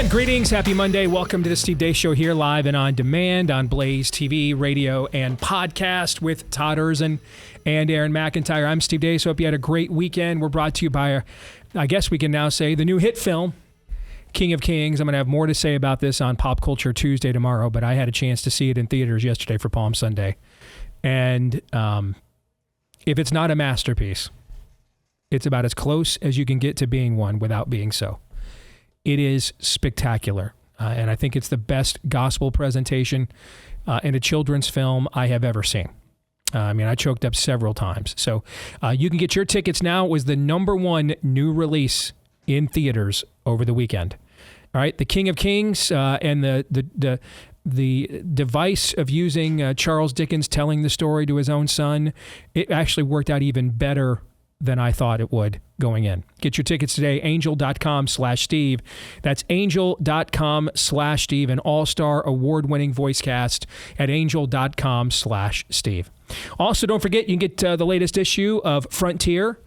right, greetings. Happy Monday. Welcome to the Steve Deace Show here live and on demand on Blaze TV, radio, and podcast with Todd Erzin and Aaron McIntyre. I'm Steve Deace. Hope you had a great weekend. We're brought to you by, I guess we can now say, the new hit film, King of Kings. I'm going to have more to say about this on Pop Culture Tuesday tomorrow, but I had a chance to see it in theaters yesterday for Palm Sunday. And if it's not a masterpiece, it's about as close as you can get to being one without being so. It is spectacular, and I think it's the best gospel presentation in a children's film I have ever seen. I mean, I choked up several times. So you can get your tickets now. It was the #1 new release in theaters over the weekend. All right, The King of Kings and the device of using Charles Dickens telling the story to his own son, it actually worked out even better than I thought it would going in. Get your tickets today, angel.com/Steve. That's angel.com/Steve, an all-star award-winning voice cast at angel.com/Steve. Also, don't forget, you can get the latest issue of Frontier.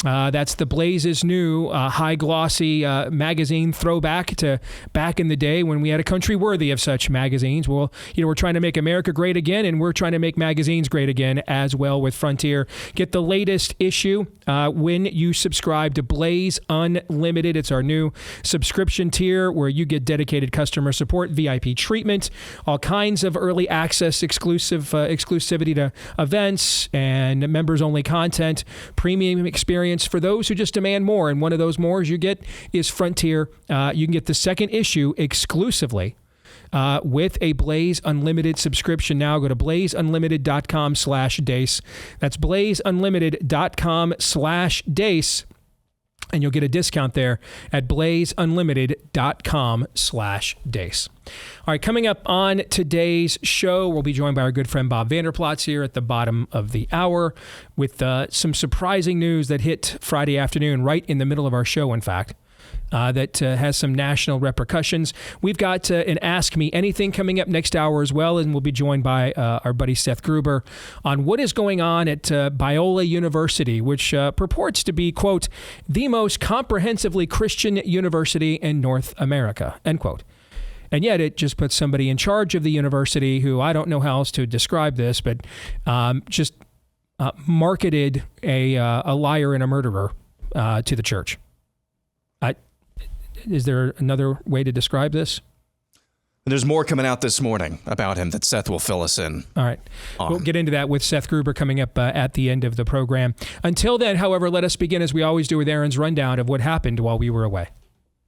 That's the Blaze's new high-glossy magazine throwback to back in the day when we had a country worthy of such magazines. Well, we're trying to make America great again, and we're trying to make magazines great again as well with Frontier. Get the latest issue when you subscribe to Blaze Unlimited. It's our new subscription tier where you get dedicated customer support, VIP treatment, all kinds of early access exclusivity to events and members-only content, premium experience for those who just demand more. And one of those mores you get is Frontier. You can get the second issue exclusively with a Blaze Unlimited subscription. Now go to blazeunlimited.com/Deace. That's blazeunlimited.com/Deace. And you'll get a discount there at blazeunlimited.com/Deace. All right, coming up on today's show, we'll be joined by our good friend Bob Vanderplatz here at the bottom of the hour with some surprising news that hit Friday afternoon, right in the middle of our show, in fact. That has some national repercussions. We've got an Ask Me Anything coming up next hour as well, and we'll be joined by our buddy Seth Gruber on what is going on at Biola University, which purports to be, quote, the most comprehensively Christian university in North America, end quote. And yet it just puts somebody in charge of the university who, I don't know how else to describe this, but just marketed a liar and a murderer to the church. Is there another way to describe this? There's more coming out this morning about him that Seth will fill us in. All right. We'll get into that with Seth Gruber coming up at the end of the program. Until then, however, let us begin as we always do with Aaron's rundown of what happened while we were away.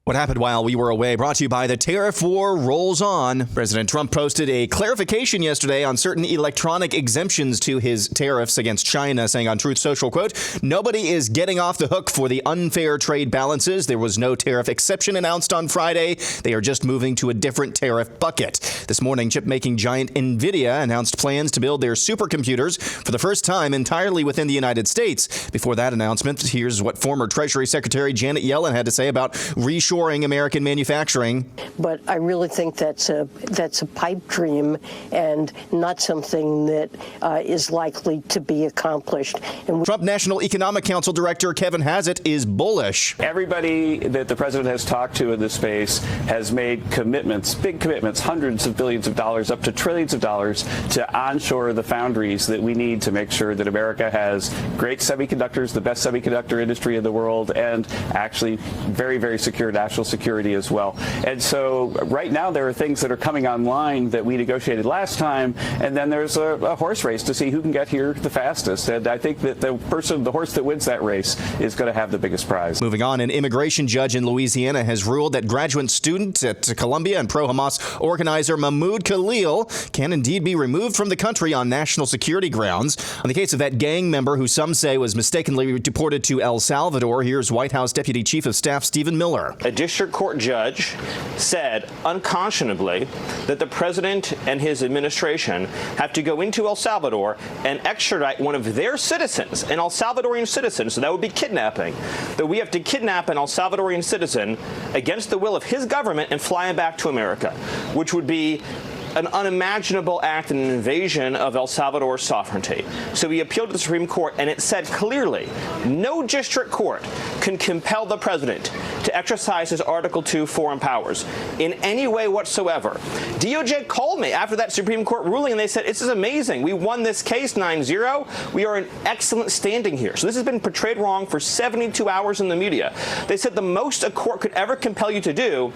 What happened while we were away, brought to you by the tariff war rolls on. President Trump posted a clarification yesterday on certain electronic exemptions to his tariffs against China, saying on Truth Social, quote, nobody is getting off the hook for the unfair trade balances. There was no tariff exception announced on Friday. They are just moving to a different tariff bucket. This morning, chip-making giant NVIDIA announced plans to build their supercomputers for the first time entirely within the United States. Before that announcement, here's what former Treasury Secretary Janet Yellen had to say about reshoring American manufacturing. But I really think that's a pipe dream and not something that is likely to be accomplished. And Trump National Economic Council Director Kevin Hassett is bullish. Everybody that the president has talked to in this space has made commitments, big commitments, hundreds of billions of dollars, up to trillions of dollars, to onshore the foundries that we need to make sure that America has great semiconductors, the best semiconductor industry in the world, and actually very, very secure national security as well. And so right now there are things that are coming online that we negotiated last time, and then there's a horse race to see who can get here the fastest. And I think that the horse that wins that race is going to have the biggest prize. Moving on, an immigration judge in Louisiana has ruled that graduate student at Columbia and pro-Hamas organizer Mahmoud Khalil can indeed be removed from the country on national security grounds. On the case of that gang member who some say was mistakenly deported to El Salvador, here's White House Deputy Chief of Staff Stephen Miller. A district court judge said unconscionably that the president and his administration have to go into El Salvador and extradite one of their citizens, an El Salvadorian citizen, so that would be kidnapping, that we have to kidnap an El Salvadorian citizen against the will of his government and fly him back to America, which would be an unimaginable act and an invasion of El Salvador's sovereignty. So he appealed to the Supreme Court, and it said clearly, no district court can compel the president to exercise his Article 2 foreign powers in any way whatsoever. DOJ called me after that Supreme Court ruling, and they said, this is amazing. We won this case 9-0. We are in excellent standing here. So this has been portrayed wrong for 72 hours in the media. They said the most a court could ever compel you to do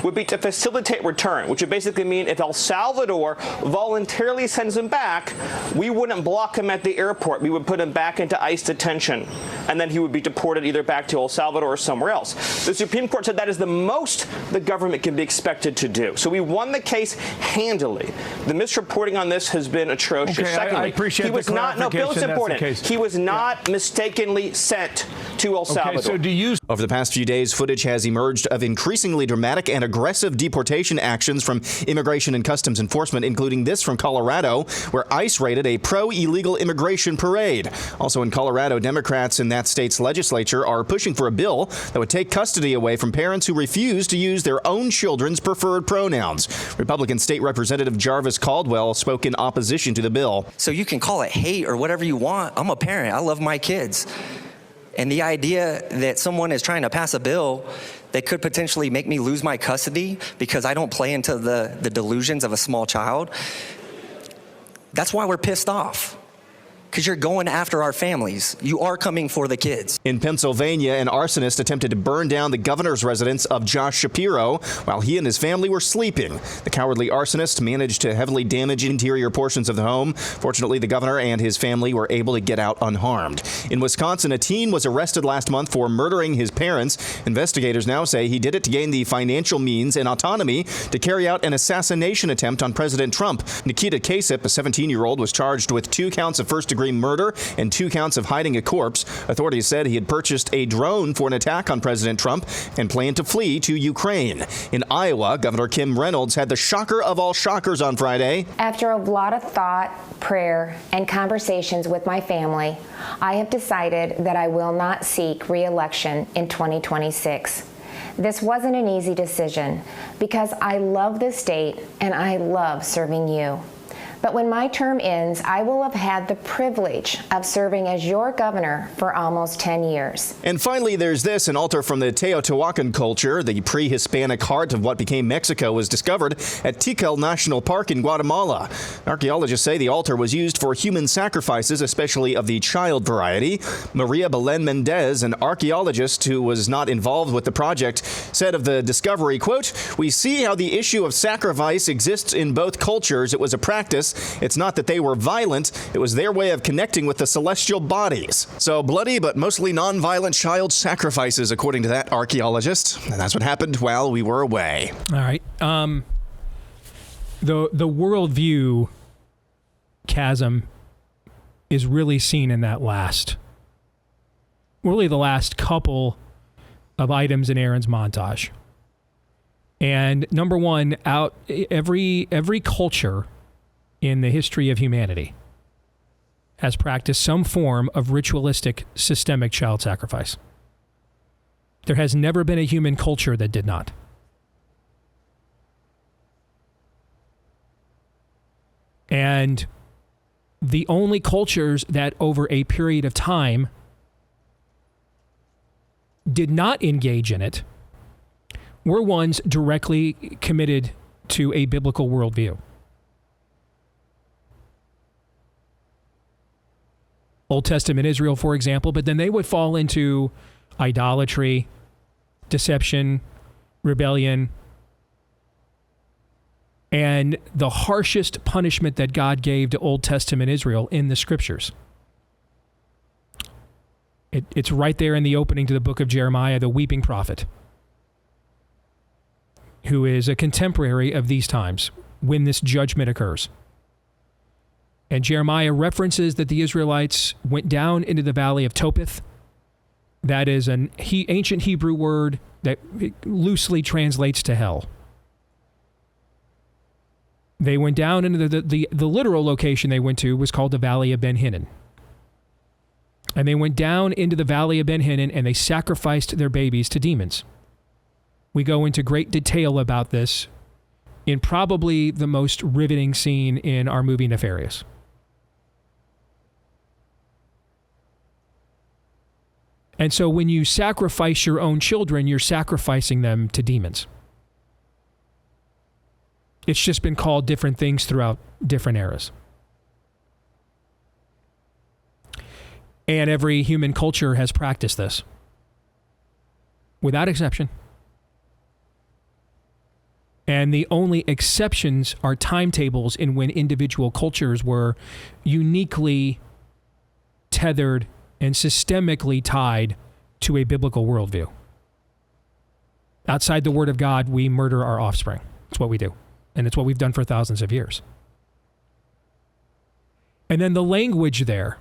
would be to facilitate return, which would basically mean if El Salvador voluntarily sends him back, we wouldn't block him at the airport. We would put him back into ICE detention, and then he would be deported either back to El Salvador or somewhere else. The Supreme Court said that is the most the government can be expected to do. So we won the case handily. The misreporting on this has been atrocious. Okay, Secondly, I appreciate he was the not, no, Bill, it's important. He was not mistakenly sent to El Salvador. Okay, so do you... Over the past few days, footage has emerged of increasingly dramatic and aggressive deportation actions from Immigration and Customs Enforcement, including this from Colorado, where ICE raided a pro-illegal immigration parade. Also in Colorado, Democrats in that state's legislature are pushing for a bill that would take custody away from parents who refuse to use their own children's preferred pronouns. Republican State Representative Jarvis Caldwell spoke in opposition to the bill. So you can call it hate or whatever you want. I'm a parent. I love my kids. And the idea that someone is trying to pass a bill that could potentially make me lose my custody because I don't play into the delusions of a small child, that's why we're pissed off. Because you're going after our families. You are coming for the kids. In Pennsylvania, an arsonist attempted to burn down the governor's residence of Josh Shapiro while he and his family were sleeping. The cowardly arsonist managed to heavily damage interior portions of the home. Fortunately, the governor and his family were able to get out unharmed. In Wisconsin, a teen was arrested last month for murdering his parents. Investigators now say he did it to gain the financial means and autonomy to carry out an assassination attempt on President Trump. Nikita Kasip, a 17-year-old, was charged with 2 counts of first-degree murder and 2 counts of hiding a corpse. Authorities said he had purchased a drone for an attack on President Trump and planned to flee to Ukraine. In Iowa, Governor Kim Reynolds had the shocker of all shockers on Friday. After a lot of thought, prayer, and conversations with my family, I have decided that I will not seek re-election in 2026. This wasn't an easy decision because I love this state and I love serving you. But when my term ends, I will have had the privilege of serving as your governor for almost 10 years. And finally, there's this. An altar from the Teotihuacan culture, the pre-Hispanic heart of what became Mexico, was discovered at Tikal National Park in Guatemala. Archaeologists say the altar was used for human sacrifices, especially of the child variety. Maria Belen Mendez, an archaeologist who was not involved with the project, said of the discovery, quote, "We see how the issue of sacrifice exists in both cultures. It was a practice. It's not that they were violent. It was their way of connecting with the celestial bodies." So bloody but mostly non-violent child sacrifices, according to that archaeologist. And that's what happened while we were away. All right. The worldview chasm is really seen in that the last couple of items in Aaron's montage. And number one, every culture in the history of humanity has practiced some form of ritualistic systemic child sacrifice. There has never been a human culture that did not. And the only cultures that over a period of time did not engage in it were ones directly committed to a biblical worldview. Old Testament Israel, for example, but then they would fall into idolatry, deception, rebellion, and the harshest punishment that God gave to Old Testament Israel in the scriptures. It's right there in the opening to the book of Jeremiah, the weeping prophet, who is a contemporary of these times when this judgment occurs. And Jeremiah references that the Israelites went down into the valley of Topeth. That is an ancient Hebrew word that loosely translates to hell. They went down into the literal location they went to was called the Valley of Ben Hinnom. And they went down into the Valley of Ben Hinnom and they sacrificed their babies to demons. We go into great detail about this in probably the most riveting scene in our movie Nefarious. And so when you sacrifice your own children, you're sacrificing them to demons. It's just been called different things throughout different eras. And every human culture has practiced this, without exception. And the only exceptions are timetables in when individual cultures were uniquely tethered and systemically tied to a biblical worldview. Outside the Word of God, we murder our offspring. It's what we do. And it's what we've done for thousands of years. And then the language there,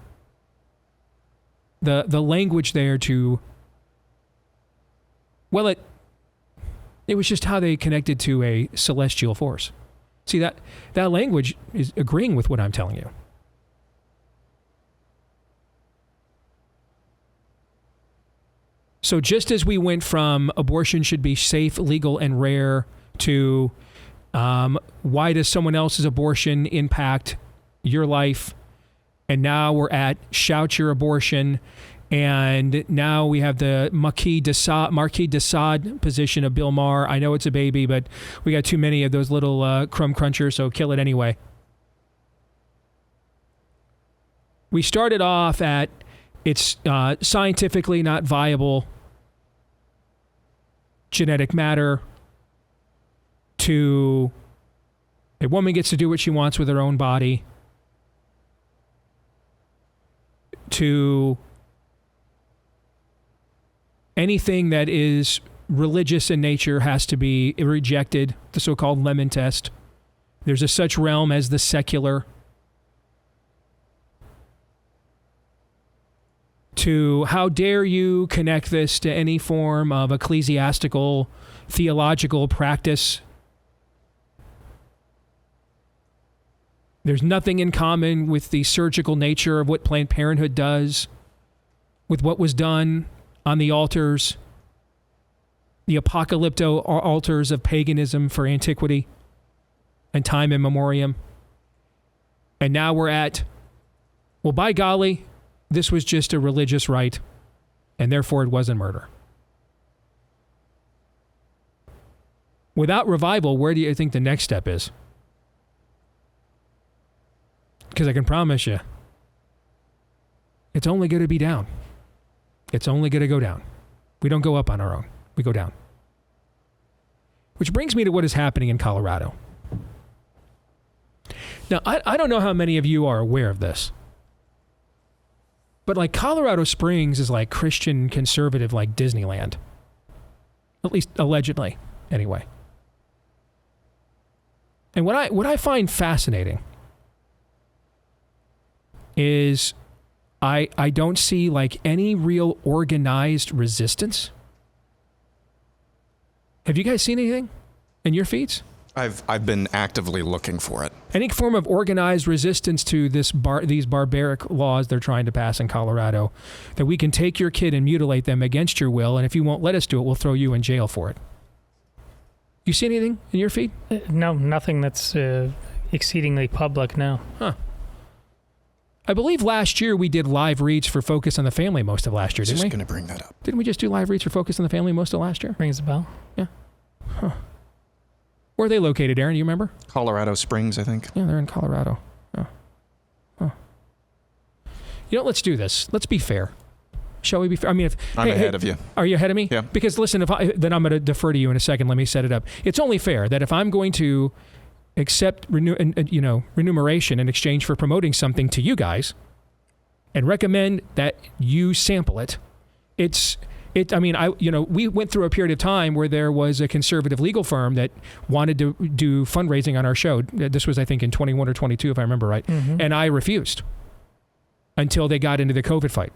the language there to, well, it was just how they connected to a celestial force. See, that language is agreeing with what I'm telling you. So just as we went from abortion should be safe, legal, and rare to why does someone else's abortion impact your life? And now we're at shout your abortion. And now we have the Marquis de Sade position of Bill Maher. I know it's a baby, but we got too many of those little crumb crunchers, so kill it anyway. We started off at it's scientifically not viable genetic matter to a woman gets to do what she wants with her own body to anything that is religious in nature has to be rejected, the so-called lemon test. There's a such realm as the secular. To how dare you connect this to any form of ecclesiastical, theological practice. There's nothing in common with the surgical nature of what Planned Parenthood does, with what was done on the altars, the apocalypto altars of paganism for antiquity and time immemorial. And now we're at, well, by golly, this was just a religious rite, and therefore it wasn't murder. Without revival, where do you think the next step is? Because I can promise you, it's only going to be down. It's only going to go down. We don't go up on our own. We go down. Which brings me to what is happening in Colorado. Now, I don't know how many of you are aware of this, but like Colorado Springs is like Christian conservative like Disneyland. At least allegedly, anyway. And what I find fascinating is I don't see like any real organized resistance. Have you guys seen anything in your feeds? I've been actively looking for it. Any form of organized resistance to these barbaric laws they're trying to pass in Colorado, that we can take your kid and mutilate them against your will, and if you won't let us do it, we'll throw you in jail for it. You see anything in your feed? No, nothing that's exceedingly public, no. Huh. I believe last year we did live reads for Focus on the Family most of last year, didn't we? I was just going to bring that up. Didn't we just do live reads for Focus on the Family most of last year? Rings a bell. Yeah. Huh. Where are they located, Aaron? Do you remember? Colorado Springs, I think. Yeah, they're in Colorado. Oh. Huh. You know, let's do this. Let's be fair. Shall we be fair? I mean, I'm ahead of you. Are you ahead of me? Yeah. Because listen, then I'm going to defer to you in a second. Let me set it up. It's only fair that if I'm going to accept remuneration in exchange for promoting something to you guys and recommend that you sample it, we went through a period of time where there was a conservative legal firm that wanted to do fundraising on our show. This was, I think, in 21 or 22, if I remember right. Mm-hmm. And I refused until they got into the COVID fight.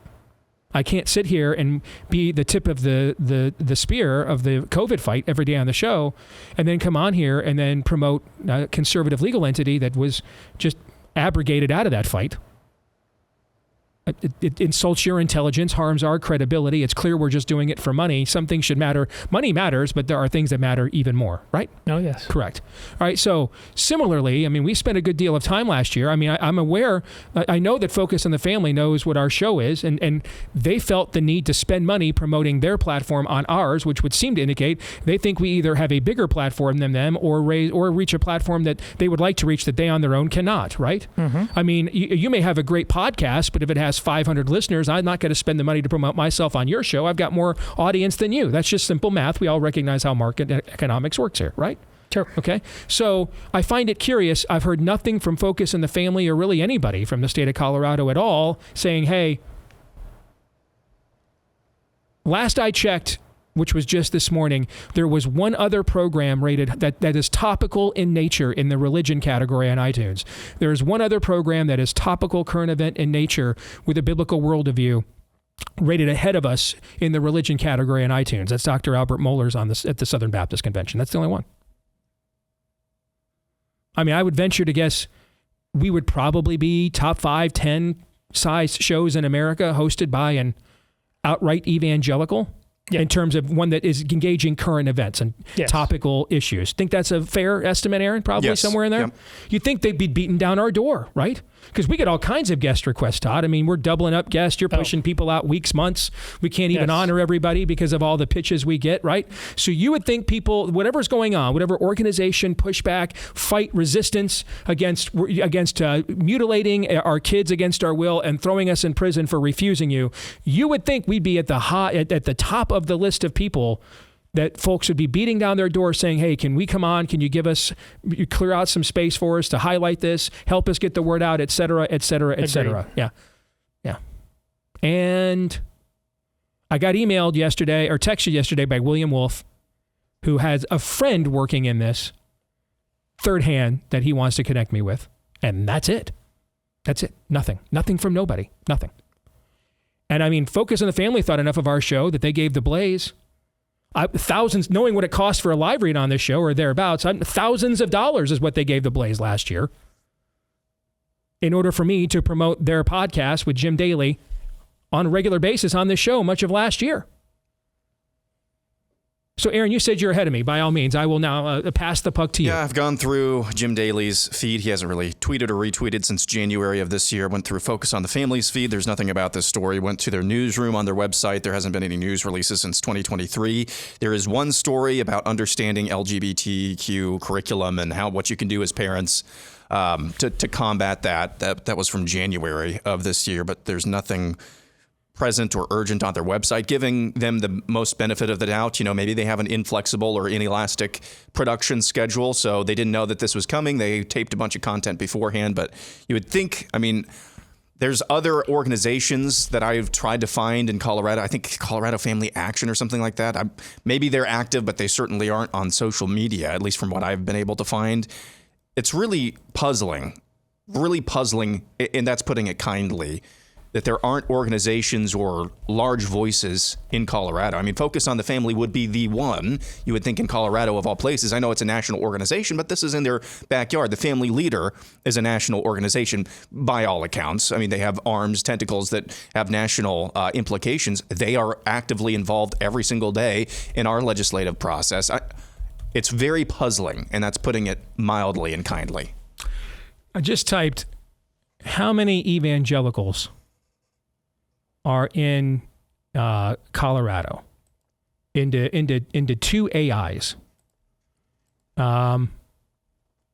I can't sit here and be the tip of the spear of the COVID fight every day on the show and then come on here and then promote a conservative legal entity that was just abrogated out of that fight. It insults your intelligence, harms our credibility. It's clear we're just doing it for money. Some things should matter. Money matters, but there are things that matter even more, right? Oh, yes. Correct. All right. So similarly, I mean, we spent a good deal of time last year. I mean, I'm aware, I know that Focus on the Family knows what our show is, and they felt the need to spend money promoting their platform on ours, which would seem to indicate they think we either have a bigger platform than them or reach a platform that they would like to reach that they on their own cannot, right? I mean, you may have a great podcast, but if it has 500 listeners, I'm not going to spend the money to promote myself on your show. I've got more audience than you. That's just simple math. We all recognize how market economics works here, right? Sure. Okay. So I find it curious. I've heard nothing from Focus on the Family or really anybody from the state of Colorado at all saying, hey, last I checked, which was just this morning, there was one other program rated that is topical in nature in the religion category on iTunes. There is one other program that is topical current event in nature with a biblical worldview rated ahead of us in the religion category on iTunes. That's Dr. Albert Mohler's at the Southern Baptist Convention. That's the only one. I mean, I would venture to guess we would probably be top 5, 10 size shows in America hosted by an outright evangelical. Yeah. In terms of one that is engaging current events and topical issues. Think that's a fair estimate, Aaron? Probably somewhere in there? Yep. You'd think they'd be beating down our door, right? Because we get all kinds of guest requests, Todd. I mean, we're doubling up guests. You're pushing people out weeks, months. We can't even honor everybody because of all the pitches we get, right? So you would think people, whatever's going on, whatever organization, pushback, fight, resistance against mutilating our kids against our will and throwing us in prison for refusing you, you would think we'd be at the top of the list of people that folks would be beating down their door saying, hey, can we come on? Can you clear out some space for us to highlight this, help us get the word out, et cetera, et cetera, et cetera. Yeah. Yeah. And I got emailed yesterday or texted yesterday by William Wolf, who has a friend working in this third hand that he wants to connect me with. And that's it. That's it. Nothing. Nothing from nobody. Nothing. And I mean, Focus on the Family thought enough of our show that they gave the Blaze thousands, knowing what it cost for a live read on this show or thereabouts, thousands of dollars is what they gave the Blaze last year in order for me to promote their podcast with Jim Daly on a regular basis on this show much of last year. So, Aaron, you said you're ahead of me. By all means, I will now pass the puck to you. Yeah, I've gone through Jim Daly's feed. He hasn't really tweeted or retweeted since January of this year. Went through Focus on the Family's feed. There's nothing about this story. Went to their newsroom on their website. There hasn't been any news releases since 2023. There is one story about understanding LGBTQ curriculum and what you can do as parents to combat that. That was from January of this year, but there's nothing present or urgent on their website, giving them the most benefit of the doubt. You know, maybe they have an inflexible or inelastic production schedule, so they didn't know that this was coming. They taped a bunch of content beforehand, but you would think, I mean, there's other organizations that I've tried to find in Colorado. I think Colorado Family Action or something like that. Maybe they're active, but they certainly aren't on social media, at least from what I've been able to find. It's really puzzling, and that's putting it kindly, that there aren't organizations or large voices in Colorado. I mean, Focus on the Family would be the one, you would think, in Colorado of all places. I know it's a national organization, but this is in their backyard. The Family Leader is a national organization by all accounts. I mean, they have arms, tentacles that have national implications. They are actively involved every single day in our legislative process. It's very puzzling, and that's putting it mildly and kindly. I just typed, how many evangelicals are in Colorado into two AIs.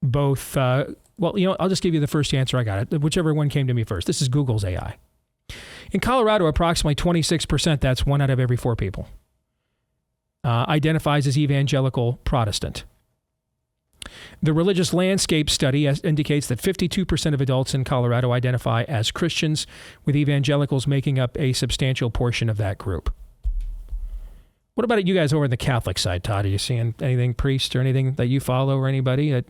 Both, well, you know, I'll just give you the first answer I got, whichever one came to me first. This is Google's AI. In Colorado, approximately 26%, that's 1 out of every 4 people, identifies as evangelical Protestant. The Religious Landscape Study indicates that 52% of adults in Colorado identify as Christians, with evangelicals making up a substantial portion of that group. What about you guys over on the Catholic side, Todd? Are you seeing anything, priest or anything that you follow or anybody that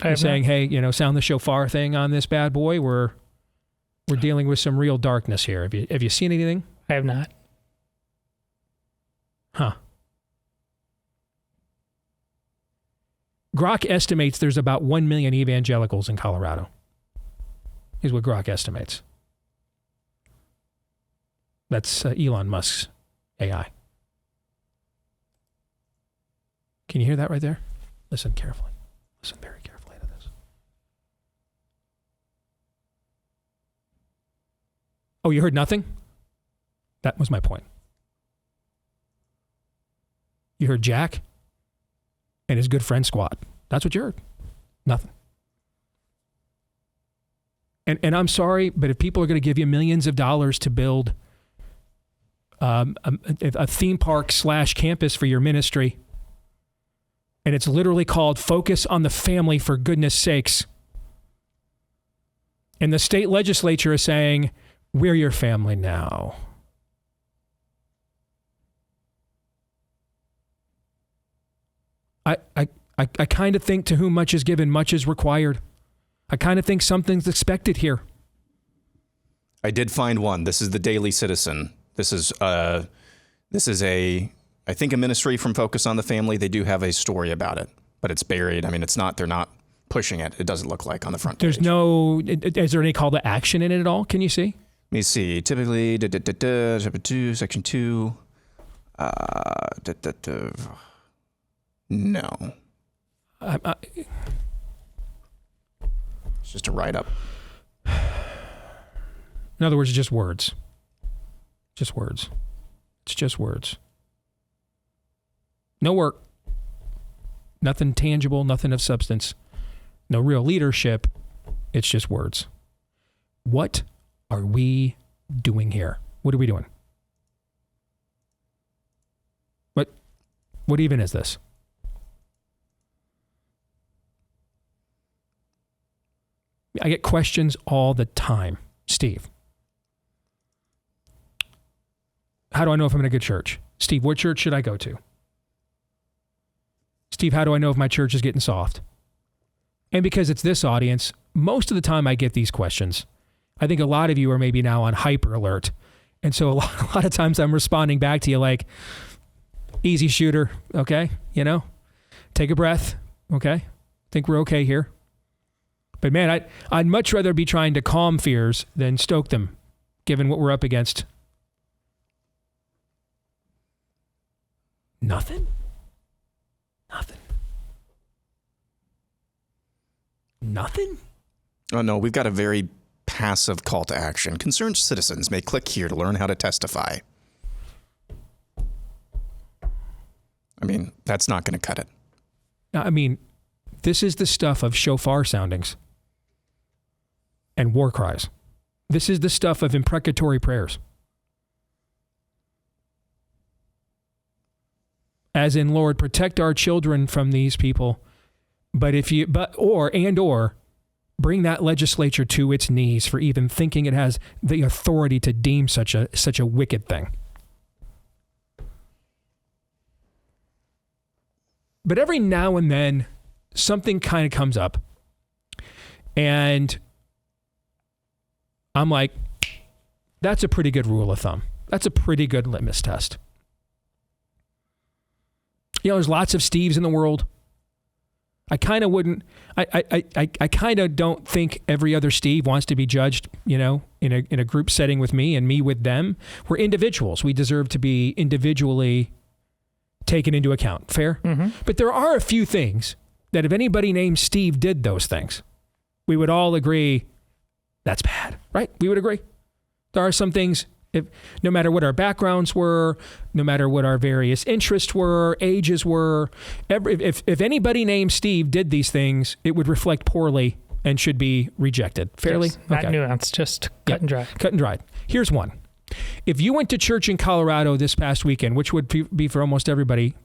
is saying, hey, you know, sound the shofar thing on this bad boy? We're dealing with some real darkness here. Have you seen anything? I have not. Huh. Grok estimates there's about 1 million evangelicals in Colorado, is what Grok estimates. That's Elon Musk's AI. Can you hear that right there? Listen carefully. Listen very carefully to this. Oh, you heard nothing? That was my point. You heard Jack and his good friend Squad. That's what you heard. Nothing. And I'm sorry, but if people are going to give you millions of dollars to build a theme park / campus for your ministry, and it's literally called Focus on the Family, for goodness sakes, and the state legislature is saying, we're your family now. I kind of think to whom much is given, much is required. I kind of think something's expected here. I did find one. This is the Daily Citizen. This is I think a ministry from Focus on the Family. They do have a story about it, but it's buried. I mean, they're not pushing it. It doesn't look like on the front page. Is there any call to action in it at all? Can you see? Let me see. Typically, section 2. No. It's just a write-up. In other words, just words. Just words. It's just words. No work. Nothing tangible, nothing of substance. No real leadership. It's just words. What are we doing here? What are we doing? What even is this? I get questions all the time. Steve, how do I know if I'm in a good church? Steve, what church should I go to? Steve, how do I know if my church is getting soft? And because it's this audience, most of the time I get these questions. I think a lot of you are maybe now on hyper alert. And so a lot of times I'm responding back to you like, easy shooter, okay? Take a breath, okay? Think we're okay here. But man, I'd much rather be trying to calm fears than stoke them, given what we're up against. Nothing? Nothing? Oh, no, we've got a very passive call to action. Concerned citizens may click here to learn how to testify. I mean, that's not going to cut it. I mean, this is the stuff of shofar soundings and war cries. This is the stuff of imprecatory prayers. As in, Lord, protect our children from these people. Or bring that legislature to its knees for even thinking it has the authority to deem such a wicked thing. But every now and then, something kind of comes up, and I'm like, that's a pretty good rule of thumb. That's a pretty good litmus test. There's lots of Steves in the world. I kind of don't think every other Steve wants to be judged, in a group setting with me and me with them. We're individuals. We deserve to be individually taken into account. Fair? Mm-hmm. But there are a few things that if anybody named Steve did those things, we would all agree that's bad, right? We would agree. There are some things, no matter what our backgrounds were, no matter what our various interests were, ages were, if anybody named Steve did these things, it would reflect poorly and should be rejected. Fairly? Yes, not nuanced, just cut and dry. Cut and dried. Here's one. If you went to church in Colorado this past weekend, which would be for almost everybody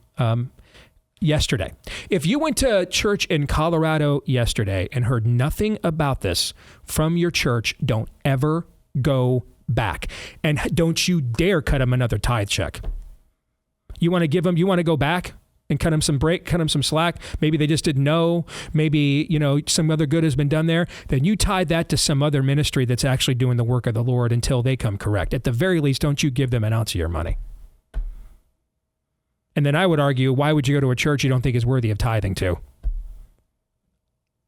yesterday, if you went to church in Colorado yesterday and heard nothing about this from your church, don't ever go back. And don't you dare cut them another tithe check. You want to go back and cut them some break, cut them some slack. Maybe they just didn't know. Maybe, some other good has been done there. Then you tie that to some other ministry that's actually doing the work of the Lord until they come correct. At the very least, don't you give them an ounce of your money. And then I would argue, why would you go to a church you don't think is worthy of tithing to?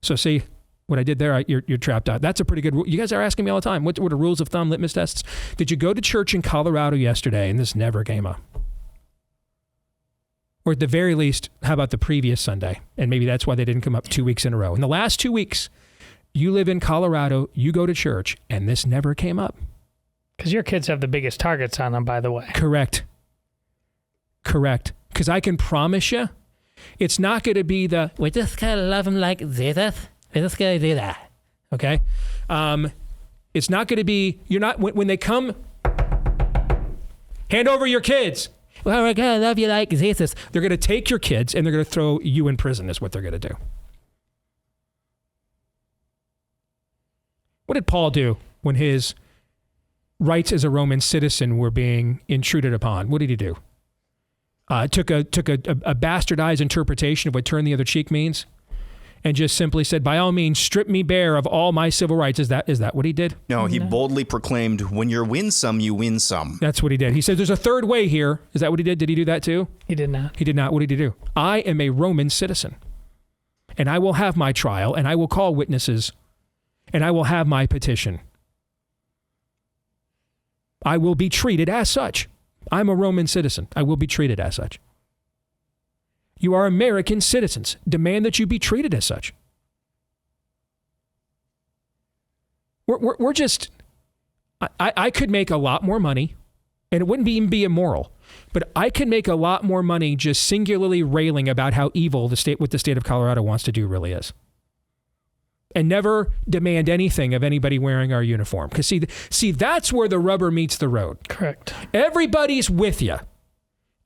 So see, What I did there, you're trapped out. That's a pretty good rule. You guys are asking me all the time, what are rules of thumb, litmus tests? Did you go to church in Colorado yesterday? And this never came up. Or at the very least, how about the previous Sunday? And maybe that's why they didn't come up 2 weeks in a row. In the last 2 weeks, you live in Colorado, you go to church, and this never came up. Because your kids have the biggest targets on them, by the way. Correct. Because I can promise you, it's not going to be we just gotta love him like this. We just gotta do that. Okay? It's not going to be, you're not, when they come, hand over your kids. Well, we're going to love you like Jesus. They're going to take your kids and they're going to throw you in prison is what they're going to do. What did Paul do when his rights as a Roman citizen were being intruded upon? What did he do? Took a bastardized interpretation of what turn the other cheek means and just simply said, by all means, strip me bare of all my civil rights. Is that what he did? No, he boldly proclaimed, when you win some, you win some. That's what he did. He said, there's a third way here. Is that what he did? Did he do that too? He did not. He did not. What did he do? I am a Roman citizen, and I will have my trial, and I will call witnesses, and I will have my petition. I will be treated as such. I'm a Roman citizen. I will be treated as such. You are American citizens. Demand that you be treated as such. We're just, I could make a lot more money, and it wouldn't even be immoral, but I could make a lot more money just singularly railing about how evil what the state of Colorado wants to do really is. And never demand anything of anybody wearing our uniform. Because see, that's where the rubber meets the road. Correct. Everybody's with you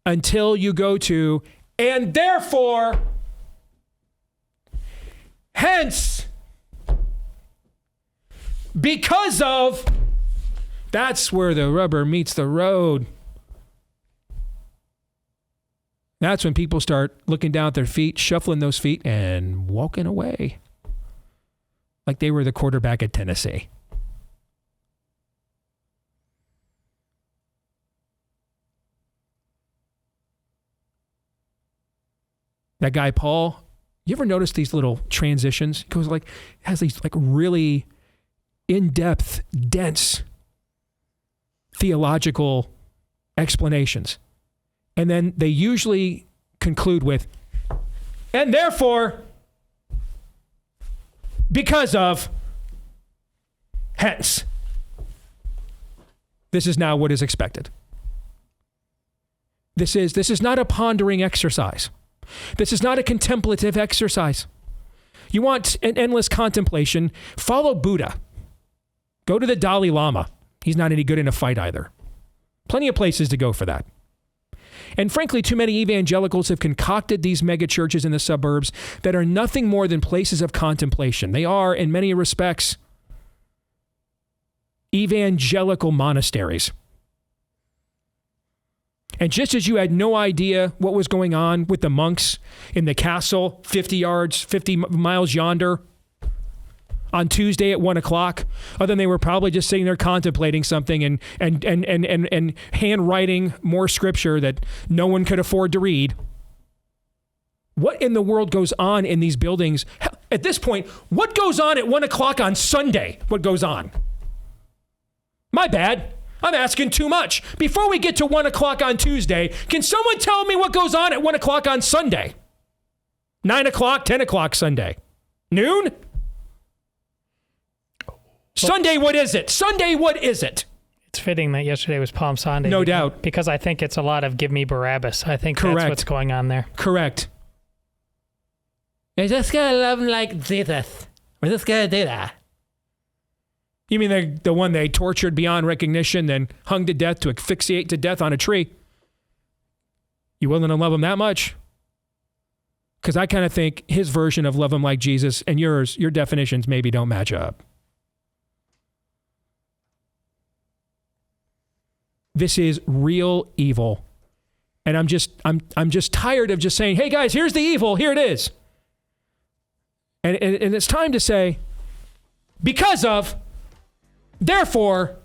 until you go to, and therefore, hence, because of, that's where the rubber meets the road. That's when people start looking down at their feet, shuffling those feet, and walking away. Like they were the quarterback at Tennessee. That guy, Paul, you ever notice these little transitions? He goes has these really in-depth, dense theological explanations. And then they usually conclude with, and therefore, because of, hence. This is now what is expected. This is not a pondering exercise. This is not a contemplative exercise. You want an endless contemplation? Follow Buddha. Go to the Dalai Lama. He's not any good in a fight either. Plenty of places to go for that. And frankly, too many evangelicals have concocted these megachurches in the suburbs that are nothing more than places of contemplation. They are, in many respects, evangelical monasteries. And just as you had no idea what was going on with the monks in the castle 50 miles yonder on Tuesday at 1 o'clock, other than they were probably just sitting there contemplating something and handwriting more scripture that no one could afford to read. What in the world goes on in these buildings? At this point, what goes on at 1 o'clock on Sunday? What goes on? My bad. I'm asking too much. Before we get to 1 o'clock on Tuesday, can someone tell me what goes on at 1 o'clock on Sunday? 9 o'clock, 10 o'clock Sunday. Noon? Sunday, what is it? Sunday, what is it? It's fitting that yesterday was Palm Sunday. No doubt. Because I think it's a lot of give me Barabbas. I think Correct. That's what's going on there. Correct. We're just going to love him like Jesus. We're just going to do that. You mean the one they tortured beyond recognition, then hung to death to asphyxiate to death on a tree? You willing to love him that much? Because I kind of think his version of love him like Jesus and your definitions maybe don't match up. This is real evil. And I'm just tired of just saying, hey guys, here's the evil, here it is. And it's time to say, because of, therefore,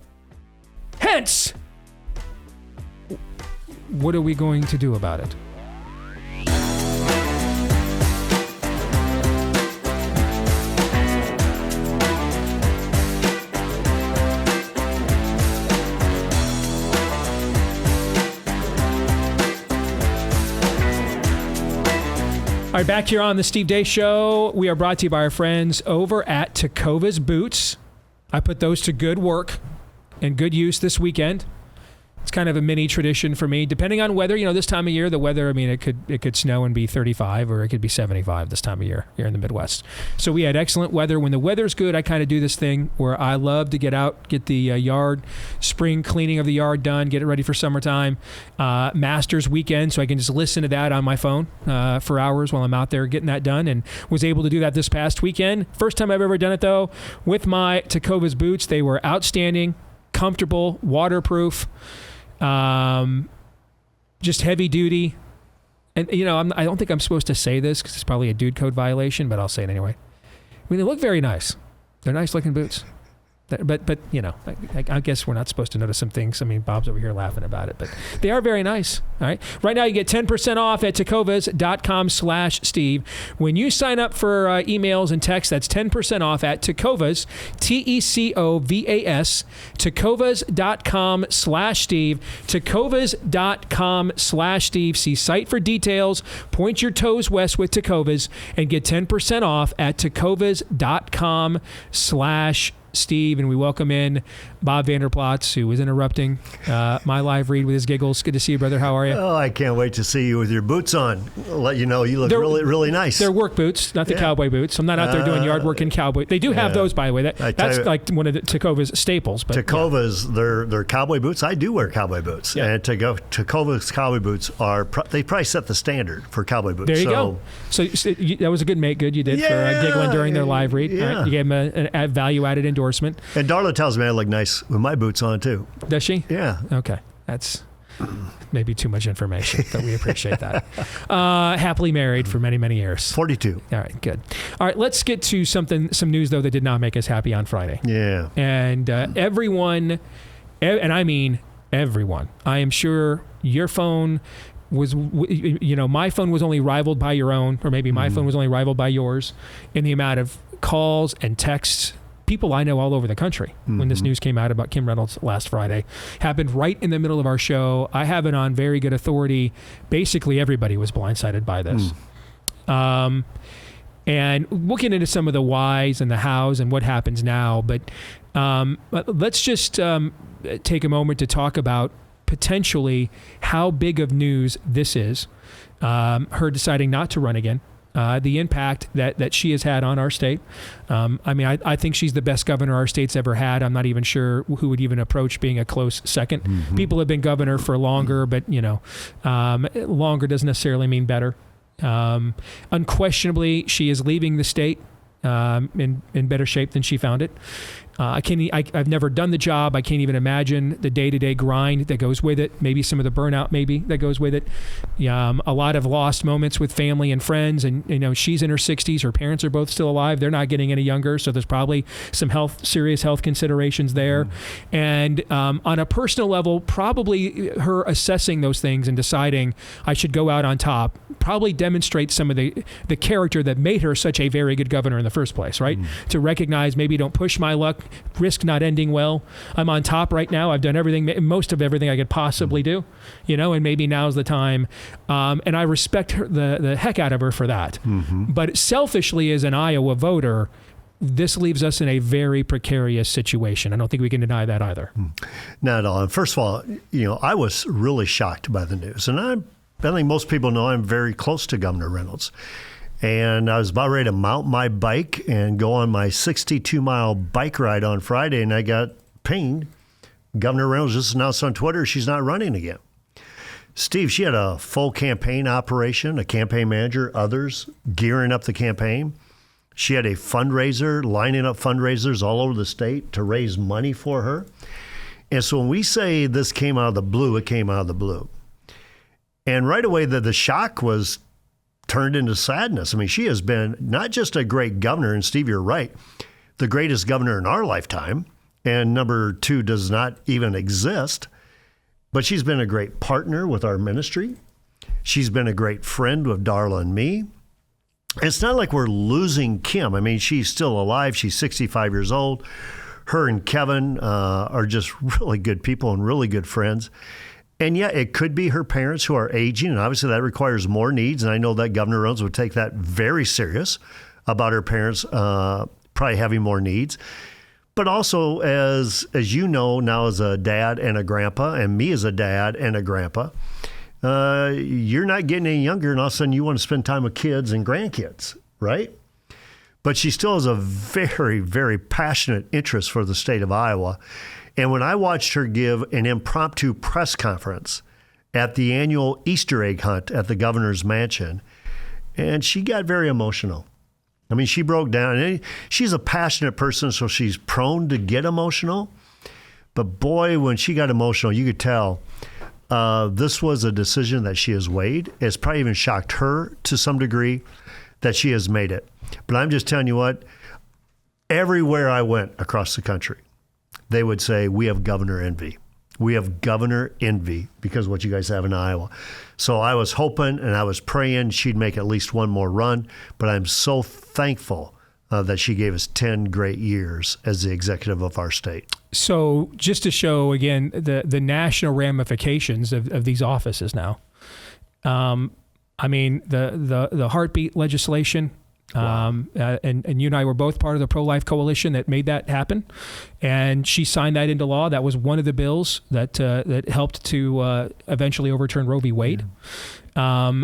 hence, what are we going to do about it? right, back here on the Steve Deace Show, we are brought to you by our friends over at Tecovas Boots. I put those to good work and good use this weekend. It's kind of a mini tradition for me, depending on weather. This time of year, the weather, it could snow and be 35, or it could be 75 this time of year here in the Midwest. So we had excellent weather. When the weather's good, I kind of do this thing where I love to get out, get the yard, spring cleaning of the yard done, get it ready for summertime. Masters weekend, so I can just listen to that on my phone for hours while I'm out there getting that done, and was able to do that this past weekend. First time I've ever done it, though, with my Tecovas boots. They were outstanding, comfortable, waterproof. Just heavy duty. And, I don't think I'm supposed to say this because it's probably a dude code violation, but I'll say it anyway. They look very nice. They're nice looking boots. But I guess we're not supposed to notice some things. Bob's over here laughing about it, but they are very nice. All right. Right now you get 10% off at tecovas.com/Steve. When you sign up for emails and texts, that's 10% off at Tecovas, TECOVAS, tecovas.com/Steve, tecovas.com/Steve. See site for details. Point your toes west with Tecovas and get 10% off at tecovas.com/Steve. And we welcome in Bob Vanderplatz, who was interrupting my live read with his giggles. Good to see you, brother. How are you? Oh, I can't wait to see you with your boots on. I'll let you know you look really, really nice. They're work boots, not the cowboy boots. I'm not out there doing yard work in cowboy. They do have those, by the way. That's like one of the Tecovas staples. But Tecovas, they're cowboy boots. I do wear cowboy boots. Yeah. And Tecovas cowboy boots they probably set the standard for cowboy boots. There you go. So that was a good make good you did for giggling during their live read. Yeah. Right? You gave them a value-added endorsement. And Darla tells me I look nice with my boots on, too. Does she? Yeah. Okay. That's maybe too much information, but we appreciate that. Happily married for many, many years. 42. All right, good. All right, let's get to some news, though, that did not make us happy on Friday. Yeah. And everyone, and I mean everyone, I am sure your phone was, my phone was only rivaled by your own, or maybe my phone was only rivaled by yours in the amount of calls and texts. People I know all over the country when this news came out about Kim Reynolds last Friday. Happened right in the middle of our show. I have it on very good authority. Basically, everybody was blindsided by this. And we'll get into some of the whys and the hows and what happens now. But let's just take a moment to talk about potentially how big of news this is. Her deciding not to run again. The impact that she has had on our state. I think she's the best governor our state's ever had. I'm not even sure who would even approach being a close second. People have been governor for longer, but longer doesn't necessarily mean better. Unquestionably, she is leaving the state in better shape than she found it. I've never done the job. I can't even imagine the day-to-day grind that goes with it. Maybe some of the burnout that goes with it. A lot of lost moments with family and friends. And, she's in her 60s. Her parents are both still alive. They're not getting any younger. So there's probably some serious health considerations there. And on a personal level, probably her assessing those things and deciding I should go out on top probably demonstrates some of the character that made her such a very good governor in the first place, right? To recognize maybe don't push my luck, risk not ending well. I'm on top right now. I've done most of everything I could possibly do, and maybe now's the time. And I respect her, the heck out of her for that. But selfishly, as an Iowa voter, this leaves us in a very precarious situation. I don't think we can deny that either. Not at all. First of all, I was really shocked by the news. And I think most people know I'm very close to Governor Reynolds. And I was about ready to mount my bike and go on my 62-mile bike ride on Friday, and I got pinged. Governor Reynolds just announced on Twitter she's not running again. Steve, she had a full campaign operation, a campaign manager, others gearing up the campaign. She had a fundraiser, lining up fundraisers all over the state to raise money for her. And so when we say this came out of the blue, it came out of the blue. And right away, the shock was turned into sadness. She has been not just a great governor, and Steve, you're right, the greatest governor in our lifetime, and number two does not even exist, but she's been a great partner with our ministry. She's been a great friend with Darla and me. It's not like we're losing Kim. She's still alive. She's 65 years old. Her and Kevin are just really good people and really good friends. And yeah, it could be her parents who are aging, and obviously that requires more needs. And I know that Governor Reynolds would take that very serious about her parents probably having more needs. But also, as you know, now as a dad and a grandpa, and me as a dad and a grandpa, you're not getting any younger, and all of a sudden you want to spend time with kids and grandkids, right? But she still has a very, very passionate interest for the state of Iowa. And when I watched her give an impromptu press conference at the annual Easter egg hunt at the governor's mansion, and she got very emotional. I mean, she broke down. And she's a passionate person, so she's prone to get emotional. But boy, when she got emotional, you could tell this was a decision that she has weighed. It's probably even shocked her to some degree that she has made it. But I'm just telling you what, everywhere I went across the country, they would say, we have governor envy. We have governor envy because of what you guys have in Iowa. So I was hoping and I was praying she'd make at least one more run, but I'm so thankful that she gave us 10 great years as the executive of our state. So just to show, again, the national ramifications of these offices now, I mean, the heartbeat legislation, wow. And you and I were both part of the pro-life coalition that made that happen, and she signed that into law. That was one of the bills that helped to eventually overturn Roe v. Wade. Yeah.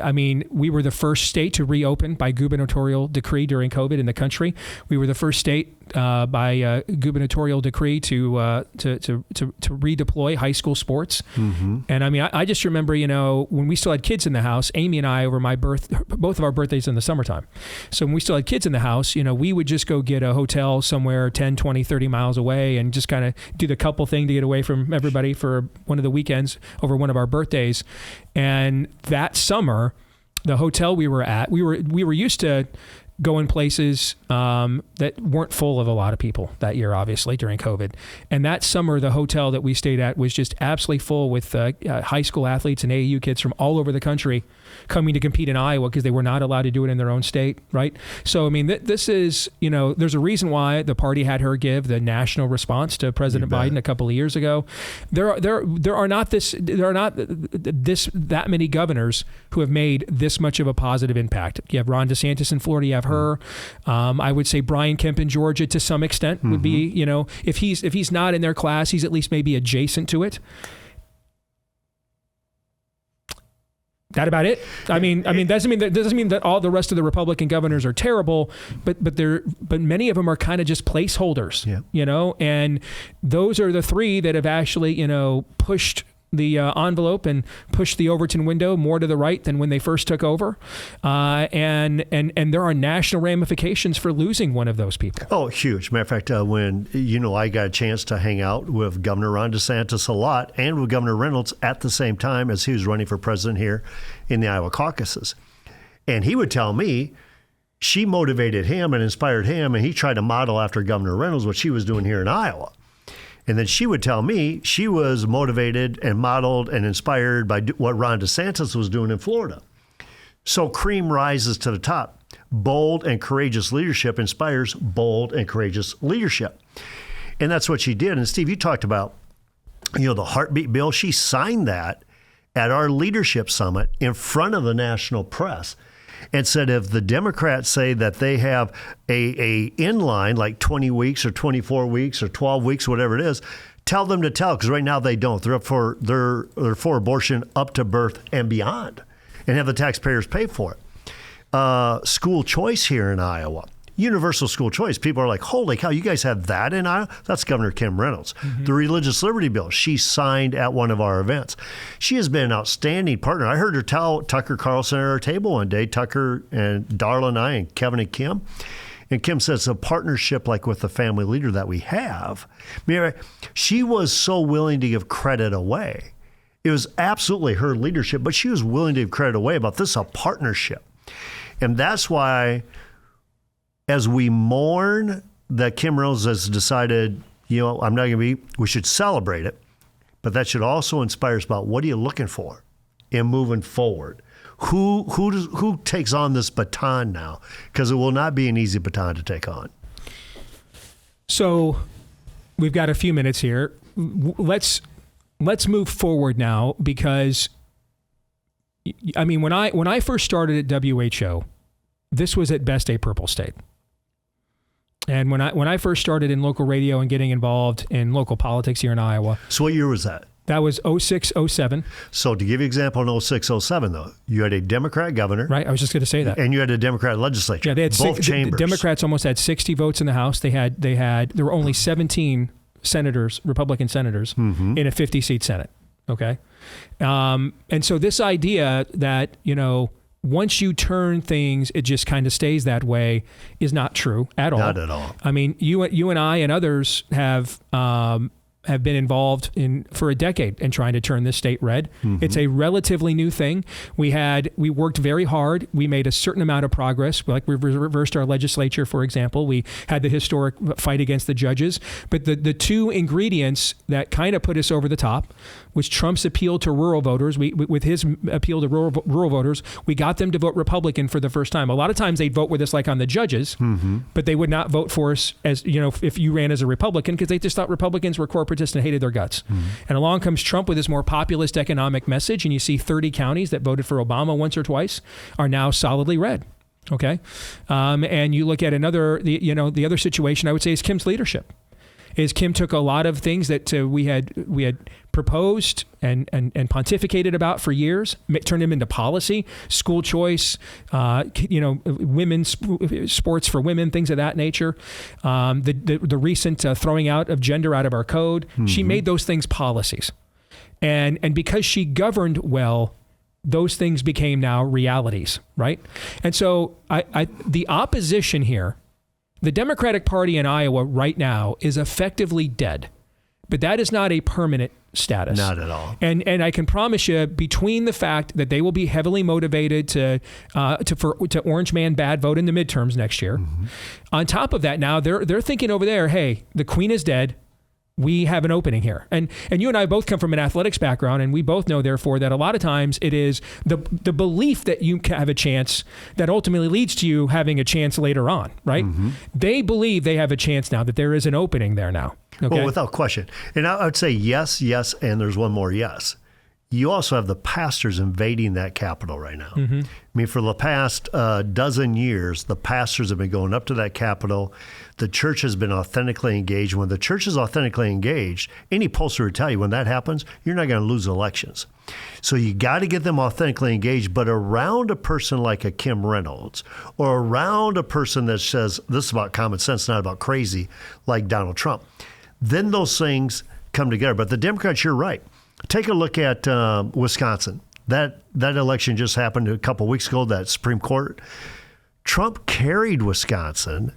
I mean, we were the first state to reopen by gubernatorial decree during COVID in the country. We were the first state by gubernatorial decree to redeploy high school sports. Mm-hmm. And I mean, I just remember, when we still had kids in the house, Amy and I, over both of our birthdays in the summertime. So when we still had kids in the house, we would just go get a hotel somewhere 10, 20, 30 miles away and just kind of do the couple thing to get away from everybody for one of the weekends over one of our birthdays. And that summer, the hotel we were at, we were used to going places that weren't full of a lot of people that year, obviously, during COVID. And that summer, the hotel that we stayed at was just absolutely full with high school athletes and AAU kids from all over the country coming to compete in Iowa because they were not allowed to do it in their own state, right? So, I mean, this is, there's a reason why the party had her give the national response to President Biden a couple of years ago. There are not that many governors who have made this much of a positive impact. You have Ron DeSantis in Florida, you have her. I would say Brian Kemp in Georgia to some extent would be, if he's not in their class, he's at least maybe adjacent to it. That about it. I mean, doesn't mean that all the rest of the Republican governors are terrible, but many of them are kind of just placeholders, and those are the three that have actually, pushed the envelope and pushed the Overton window more to the right than when they first took over. And there are national ramifications for losing one of those people. Oh, huge. Matter of fact, when, I got a chance to hang out with Governor Ron DeSantis a lot and with Governor Reynolds at the same time as he was running for president here in the Iowa caucuses. And he would tell me she motivated him and inspired him, and he tried to model after Governor Reynolds what she was doing here in Iowa. And then she would tell me she was motivated and modeled and inspired by what Ron DeSantis was doing in Florida. So cream rises to the top. Bold and courageous leadership inspires bold and courageous leadership. And that's what she did. And Steve, you talked about, the heartbeat bill. She signed that at our leadership summit in front of the national press and said if the Democrats say that they have a inline like 20 weeks or 24 weeks or 12 weeks, whatever it is, tell them to tell, because right now they don't. They're for abortion up to birth and beyond, and have the taxpayers pay for it. School choice here in Iowa. Universal school choice. People are like, holy cow, you guys have that in Iowa? That's Governor Kim Reynolds. Mm-hmm. The religious liberty bill, she signed at one of our events. She has been an outstanding partner. I heard her tell Tucker Carlson at our table one day, Tucker and Darla and I and Kevin and Kim. And Kim says, a partnership like with the family leader that we have. She was so willing to give credit away. It was absolutely her leadership, but she was willing to give credit away about this, a partnership. And that's why, as we mourn that Kim Reynolds has decided, I'm not going to we should celebrate it, but that should also inspire us about what are you looking for in moving forward? Who takes on this baton now? Because it will not be an easy baton to take on. So we've got a few minutes here. Let's let's move forward now, because I mean, when I first started at WHO, this was at best a purple state. And when I first started in local radio and getting involved in local politics here in Iowa. So what year was that? That was 06, 07. So to give you an example, in 06, 07, though, you had a Democrat governor. Right, I was just going to say that. And you had a Democrat legislature. Yeah, they had both chambers. The Democrats almost had 60 votes in the House. There were only 17 senators, Republican senators, in a 50-seat Senate. Okay? And so this idea that, once you turn things, it just kind of stays that way is not true at all. Not at all. I mean, you and I and others have been involved for a decade in trying to turn this state red. It's a relatively new thing. We worked very hard. We made a certain amount of progress. Like we reversed our legislature, for example. We had the historic fight against the judges. But the two ingredients that kind of put us over the top was Trump's appeal to rural voters. With his appeal to rural voters, we got them to vote Republican for the first time. A lot of times they'd vote with us like on the judges, but they would not vote for us as, if you ran as a Republican, because they just thought Republicans were corporatists and hated their guts. And along comes Trump with his more populist economic message, and you see 30 counties that voted for Obama once or twice are now solidly red. Okay, and you look at the other situation I would say is Kim's leadership. Kim took a lot of things that we had proposed and pontificated about for years, turned them into policy, school choice, women's sports for women, things of that nature. The recent throwing out of gender out of our code. She made those things policies, and because she governed well, those things became now realities, right? And so the opposition here. The Democratic Party in Iowa right now is effectively dead, but that is not a permanent status. Not at all. And I can promise you, between the fact that they will be heavily motivated to orange man bad vote in the midterms next year, on top of that, now they're thinking over there, hey, the queen is dead. We have an opening here. And you and I both come from an athletics background, and we both know, therefore, that a lot of times it is the belief that you have a chance that ultimately leads to you having a chance later on, right? They believe they have a chance now, that there is an opening there now. Okay? Well, without question. And I would say yes, and there's one more yes. You also have the pastors invading that Capitol right now. I mean, for the past dozen years, the pastors have been going up to that Capitol. The church has been authentically engaged. When the church is authentically engaged, any pollster would tell you when that happens, you're not going to lose elections. So you got to get them authentically engaged, but around a person like a Kim Reynolds, or around a person that says, this is about common sense, not about crazy, like Donald Trump, then those things come together. But the Democrats, you're right. Take a look at Wisconsin. That election just happened a couple weeks ago, that Supreme Court. Trump carried Wisconsin.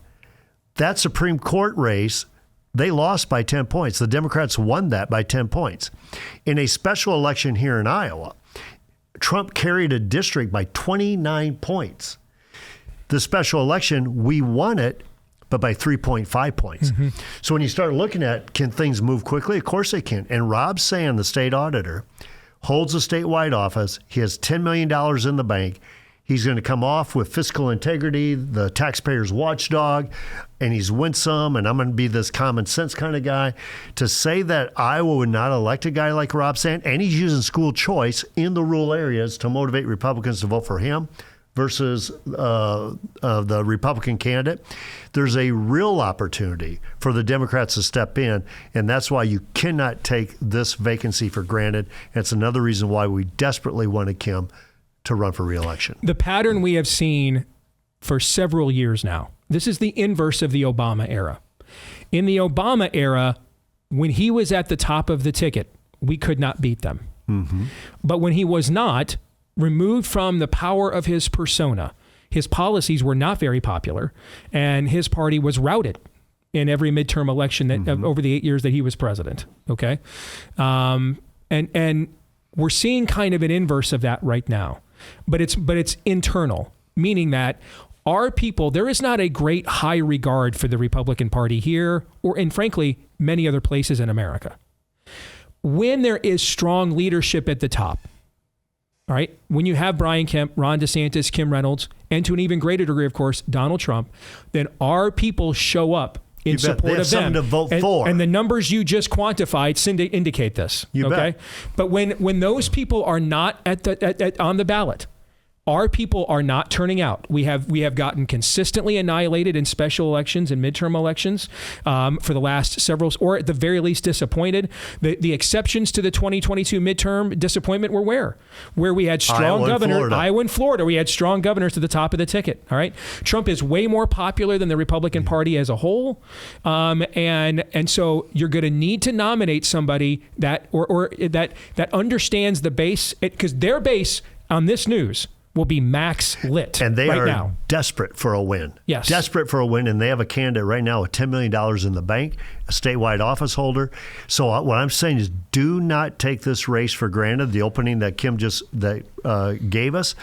That Supreme Court race, they lost by 10 points. The Democrats won that by 10 points. In a special election here in Iowa, Trump carried a district by 29 points. The special election, we won it, but by 3.5 points. So when you start looking at, can things move quickly? Of course they can. And Rob Sand, the state auditor, holds a statewide office. He has $10 million in the bank. He's going to come off with fiscal integrity, the taxpayer's watchdog, and he's winsome, and I'm going to be this common sense kind of guy. To say that Iowa would not elect a guy like Rob Sand, and he's using school choice in the rural areas to motivate Republicans to vote for him versus the Republican candidate, there's a real opportunity for the Democrats to step in, and that's why you cannot take this vacancy for granted. And it's another reason why we desperately wanted Kim to run for re-election. The pattern we have seen for several years now, this is the inverse of the Obama era. In the Obama era, when he was at the top of the ticket, we could not beat them. But when he was not, removed from the power of his persona, his policies were not very popular, and his party was routed in every midterm election that over the 8 years that he was president. Okay, and we're seeing kind of an inverse of that right now, but it's internal, meaning that our people, there is not a great high regard for the Republican Party here, and frankly, many other places in America. When there is strong leadership at the top, all right, when you have Brian Kemp, Ron DeSantis, Kim Reynolds, and to an even greater degree, of course, Donald Trump, then our people show up in support they have of them. something to vote for. And the numbers you just quantified indicate this. You bet. But when those people are not on the ballot, our people are not turning out. We have gotten consistently annihilated in special elections and midterm elections for the last several, or at the very least disappointed. The exceptions to the 2022 midterm disappointment were where we had strong governors. Iowa and Florida, we had strong governors to the top of the ticket. All right, Trump is way more popular than the Republican Party as a whole, and so you're going to need to nominate somebody that that understands the base, because their base on this news will be max lit. And they right are now desperate for a win. Yes. Desperate for a win. And they have a candidate right now with $10 million in the bank, a statewide office holder. So what I'm saying is, do not take this race for granted, the opening that Kim just gave us.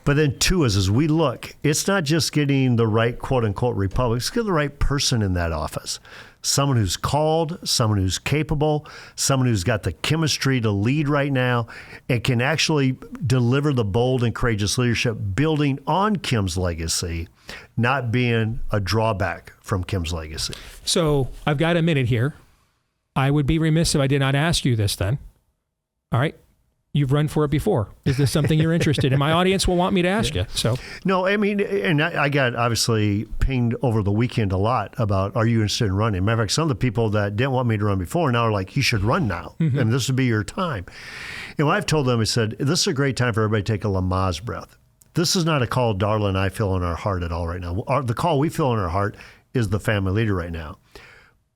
But then, two, as we look, it's not just getting the right quote-unquote Republican, it's getting the right person in that office. Someone who's called, someone who's capable, someone who's got the chemistry to lead right now and can actually deliver the bold and courageous leadership building on Kim's legacy, not being a drawback from Kim's legacy. So I've got a minute here. I would be remiss if I did not ask you this then. All right. You've run for it before. Is this something you're interested in? My audience will want me to ask you. So no, I mean, and I got obviously pinged over the weekend a lot about, are you interested in running? Matter of fact, some of the people that didn't want me to run before now are like, you should run now. Mm-hmm. And this would be your time. And what I've told them, I said, this is a great time for everybody to take a Lamaze breath. This is not a call Darla and I feel in our heart at all right now. The call we feel in our heart is the family leader right now.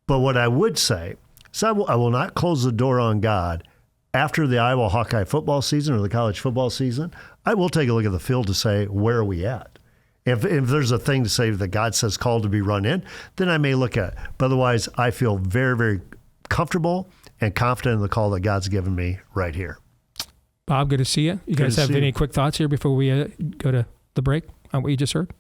But what I would say is I will not close the door on God. After the Iowa Hawkeye football season or the college football season, I will take a look at the field to say, where are we at? If there's a thing to say that God says called to be run in, then I may look at it. But otherwise, I feel very, very comfortable and confident in the call that God's given me right here. Bob, good to see you. You guys have any quick thoughts here before we go to the break on what you just heard?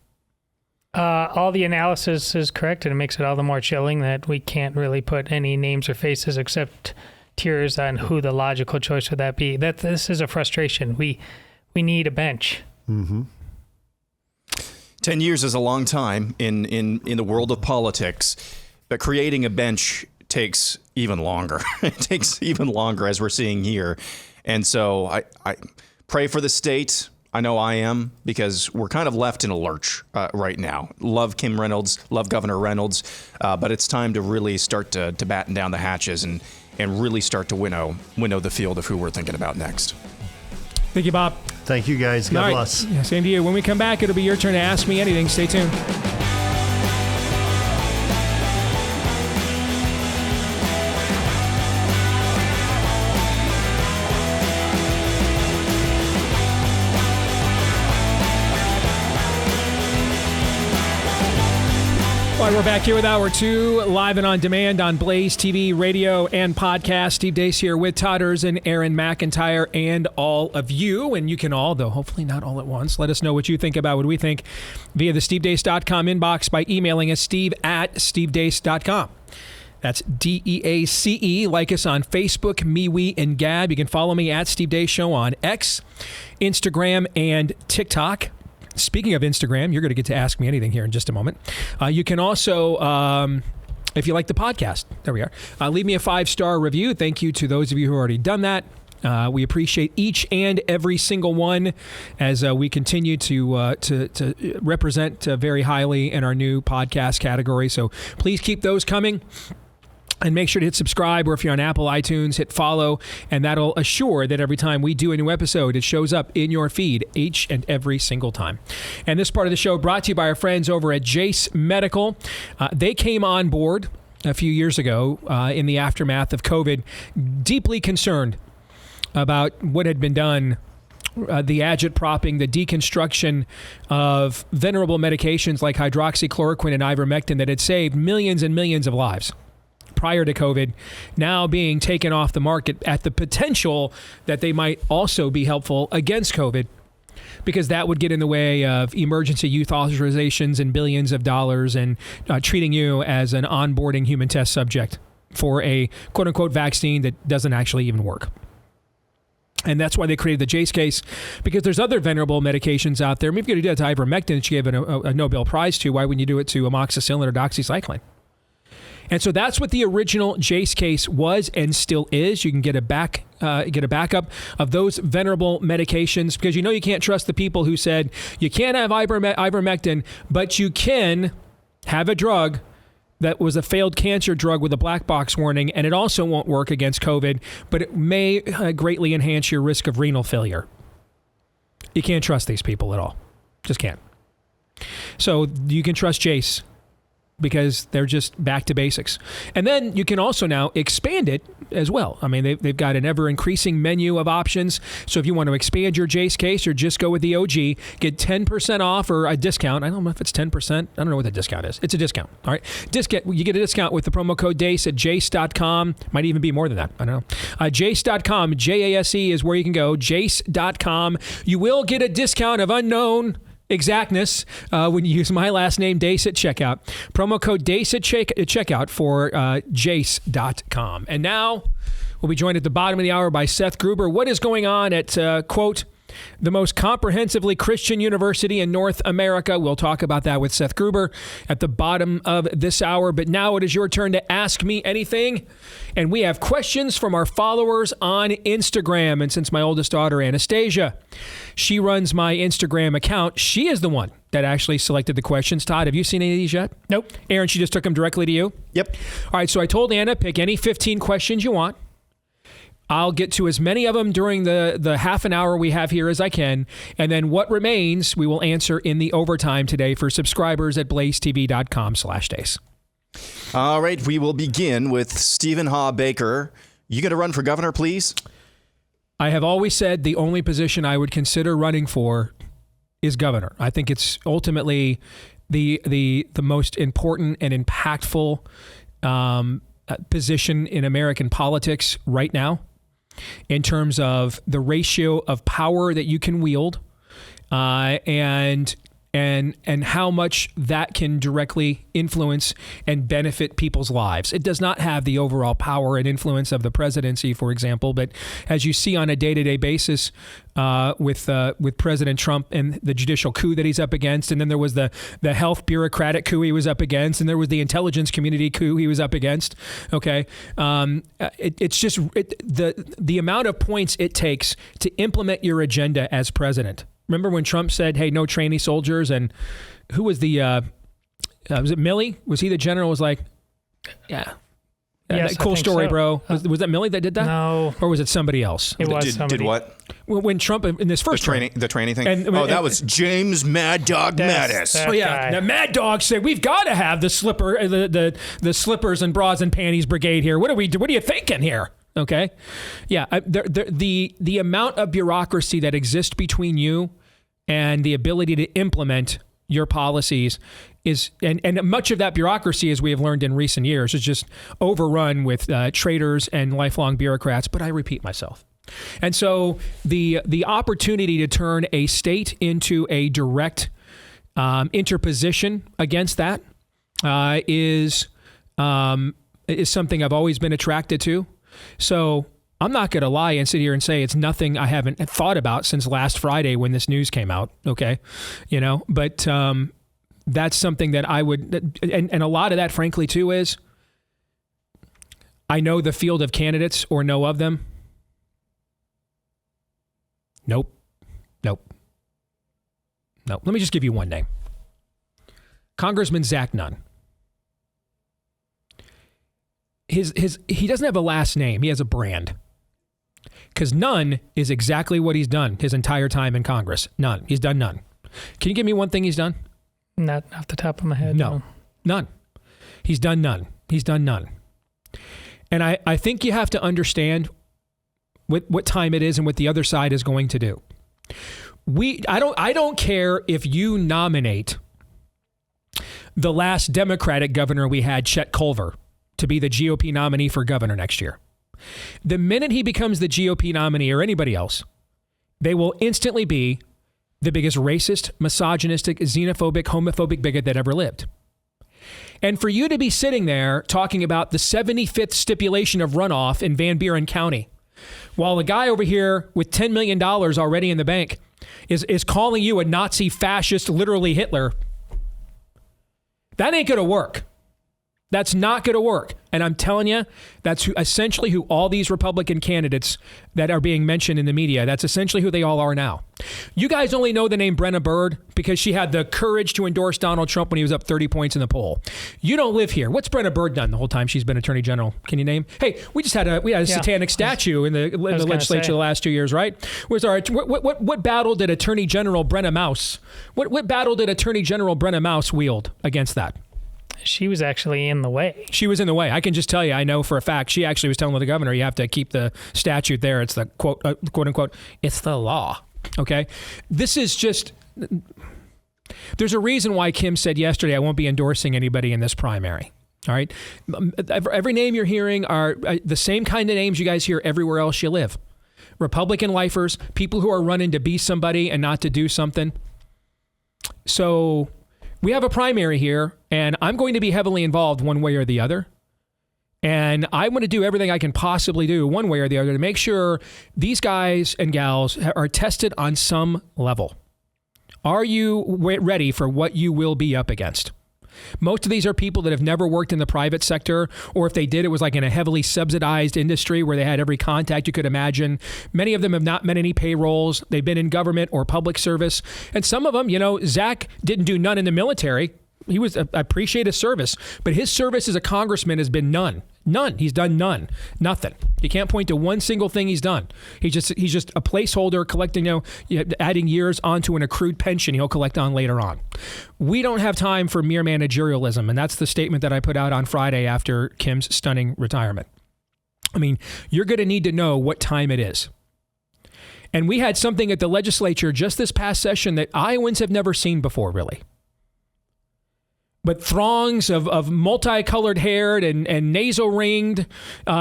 All the analysis is correct, and it makes it all the more chilling that we can't really put any names or faces except tears on who the logical choice would that be. This is a frustration. We need a bench. Mm-hmm. 10 years is a long time in the world of politics, but creating a bench takes even longer. It takes even longer, as we're seeing here. And so I pray for the state. I know I am, because we're kind of left in a lurch right now. Love Kim Reynolds, love Governor Reynolds, but it's time to really start to batten down the hatches and really start to winnow the field of who we're thinking about next. Thank you, Bob. Thank you, guys. God bless. Yeah, same to you. When we come back, it'll be your turn to ask me anything. Stay tuned. All right, we're back here with Hour 2, live and on demand on Blaze TV, radio, and podcast. Steve Deace here with Todd Erzen, Aaron McIntyre, and all of you. And you can all, though hopefully not all at once, let us know what you think about what we think via the stevedeace.com inbox by emailing us steve@stevedeace.com. That's DEACE. Like us on Facebook, MeWe, and Gab. You can follow me at Steve Deace Show on X, Instagram, and TikTok. Speaking of Instagram, you're going to get to ask me anything here in just a moment. You can also, if you like the podcast, there we are, leave me a 5-star review. Thank you to those of you who already done that. We appreciate each and every single one as we continue to represent very highly in our new podcast category. So please keep those coming. And make sure to hit subscribe, or if you're on Apple iTunes, hit follow, and that'll assure that every time we do a new episode, it shows up in your feed each and every single time. And this part of the show brought to you by our friends over at Jace Medical. They came on board a few years ago in the aftermath of COVID, deeply concerned about what had been done, the agitpropping, the deconstruction of venerable medications like hydroxychloroquine and ivermectin that had saved millions and millions of lives prior to COVID, now being taken off the market at the potential that they might also be helpful against COVID, because that would get in the way of emergency use authorizations and billions of dollars and treating you as an onboarding human test subject for a quote-unquote vaccine that doesn't actually even work. And that's why they created the Jace case, because there's other venerable medications out there. Maybe if you do that to ivermectin that you gave a Nobel Prize to, why wouldn't you do it to amoxicillin or doxycycline? And so that's what the original Jace case was and still is. You can get a backup of those venerable medications, because you can't trust the people who said you can't have ivermectin, but you can have a drug that was a failed cancer drug with a black box warning, and it also won't work against COVID, but it may greatly enhance your risk of renal failure. You can't trust these people at all. Just can't. So you can trust Jace, because they're just back to basics. And then you can also now expand it as well. I mean, they've got an ever-increasing menu of options. So if you want to expand your Jace case or just go with the OG, get 10% off or a discount. I don't know if it's 10%. I don't know what the discount is. It's a discount. All right. You get a discount with the promo code Deace at jace.com. Might even be more than that. I don't know. Jace.com, Jase is where you can go. Jace.com. You will get a discount of unknown exactness when you use my last name, Deace, at checkout. Promo code Deace at checkout for jace.com. And now we'll be joined at the bottom of the hour by Seth Gruber. What is going on at, quote, the most comprehensively Christian university in North America? We'll talk about that with Seth Gruber at the bottom of this hour. But now it is your turn to ask me anything. And we have questions from our followers on Instagram. And since my oldest daughter, Anastasia, she runs my Instagram account, she is the one that actually selected the questions. Todd, have you seen any of these yet? Nope. Aaron, she just took them directly to you? Yep. All right, so I told Anna, pick any 15 questions you want. I'll get to as many of them during the half an hour we have here as I can. And then what remains, we will answer in the overtime today for subscribers at blazetv.com/Deace. All right, we will begin with Stephen Haw Baker. You going to run for governor, please? I have always said the only position I would consider running for is governor. I think it's ultimately the most important and impactful position in American politics right now, in terms of the ratio of power that you can wield, and how much that can directly influence and benefit people's lives. It does not have the overall power and influence of the presidency, for example, but as you see on a day-to-day basis with President Trump and the judicial coup that he's up against, and then there was the health bureaucratic coup he was up against, and there was the intelligence community coup he was up against. Okay, it's just the amount of points it takes to implement your agenda as president. Remember when Trump said, hey, no trainee soldiers? And who was was it Milley? Was he the general? Was like, yeah. Yes, cool story, so. bro. Was that Milley that did that? No. Or was it somebody else? It was somebody. Did what? When Trump, in this first the training thing? That was James Mad Dog Mattis. Oh, yeah. Now, Mad Dog said, we've got to have the slippers and bras and panties brigade here. What are you thinking here? Okay. Yeah. The amount of bureaucracy that exists between you and the ability to implement your policies is, and much of that bureaucracy, as we have learned in recent years, is just overrun with traitors and lifelong bureaucrats. But I repeat myself. And so the opportunity to turn a state into a direct interposition against that is something I've always been attracted to. So I'm not going to lie and sit here and say it's nothing I haven't thought about since last Friday when this news came out. Okay. But that's something that I would, and a lot of that, frankly, too, is I know the field of candidates or know of them. Nope. Let me just give you one name. Congressman Zach Nunn. He doesn't have a last name. He has a brand. Because Nunn is exactly what he's done his entire time in Congress. None. He's done none. Can you give me one thing he's done? Not off the top of my head. No. None. He's done none. And I think you have to understand what time it is and what the other side is going to do. I don't care if you nominate the last Democratic governor we had, Chet Culver, to be the GOP nominee for governor next year. The minute he becomes the GOP nominee or anybody else, they will instantly be the biggest racist, misogynistic, xenophobic, homophobic bigot that ever lived. And for you to be sitting there talking about the 75th stipulation of runoff in Van Buren County, while the guy over here with $10 million already in the bank is calling you a Nazi fascist, literally Hitler, that ain't going to work. That's not going to work. And I'm telling you, that's essentially who all these Republican candidates that are being mentioned in the media, that's essentially who they all are now. You guys only know the name Brenna Byrd because she had the courage to endorse Donald Trump when he was up 30 points in the poll. You don't live here. What's Brenna Byrd done the whole time she's been Attorney General? Can you name? Hey, we had a satanic statue in the legislature the last 2 years, right? What battle did Attorney General Brenna Mouse? What battle did Attorney General Brenna Mouse wield against that? She was actually in the way. She was in the way. I can just tell you, I know for a fact, she actually was telling the governor, you have to keep the statute there. It's the quote unquote, it's the law. Okay? This is just, there's a reason why Kim said yesterday, I won't be endorsing anybody in this primary. All right? Every name you're hearing are the same kind of names you guys hear everywhere else you live. Republican lifers, people who are running to be somebody and not to do something. So we have a primary here, and I'm going to be heavily involved one way or the other. And I want to do everything I can possibly do one way or the other to make sure these guys and gals are tested on some level. Are you ready for what you will be up against? Most of these are people that have never worked in the private sector, or if they did, it was like in a heavily subsidized industry where they had every contact you could imagine. Many of them have not met any payrolls. They've been in government or public service. And some of them, Zach didn't do none in the military. I appreciate his service, but his service as a congressman has been none. None. He's done none. Nothing. You can't point to one single thing he's done. He's just a placeholder collecting, adding years onto an accrued pension he'll collect on later on. We don't have time for mere managerialism, and that's the statement that I put out on Friday after Kim's stunning retirement. I mean, you're going to need to know what time it is. And we had something at the legislature just this past session that Iowans have never seen before, really. But throngs of multicolored haired and nasal ringed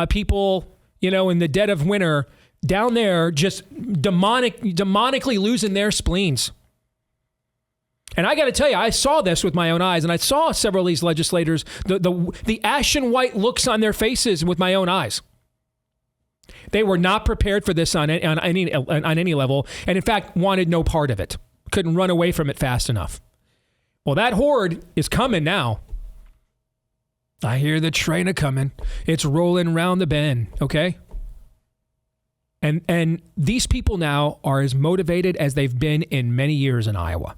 people, in the dead of winter down there just demonically losing their spleens. And I got to tell you, I saw this with my own eyes, and I saw several of these legislators, the ashen white looks on their faces with my own eyes. They were not prepared for this on any level, and in fact wanted no part of it. Couldn't run away from it fast enough. Well, that horde is coming now. I hear the train a-coming. It's rolling round the bend, okay? And these people now are as motivated as they've been in many years in Iowa.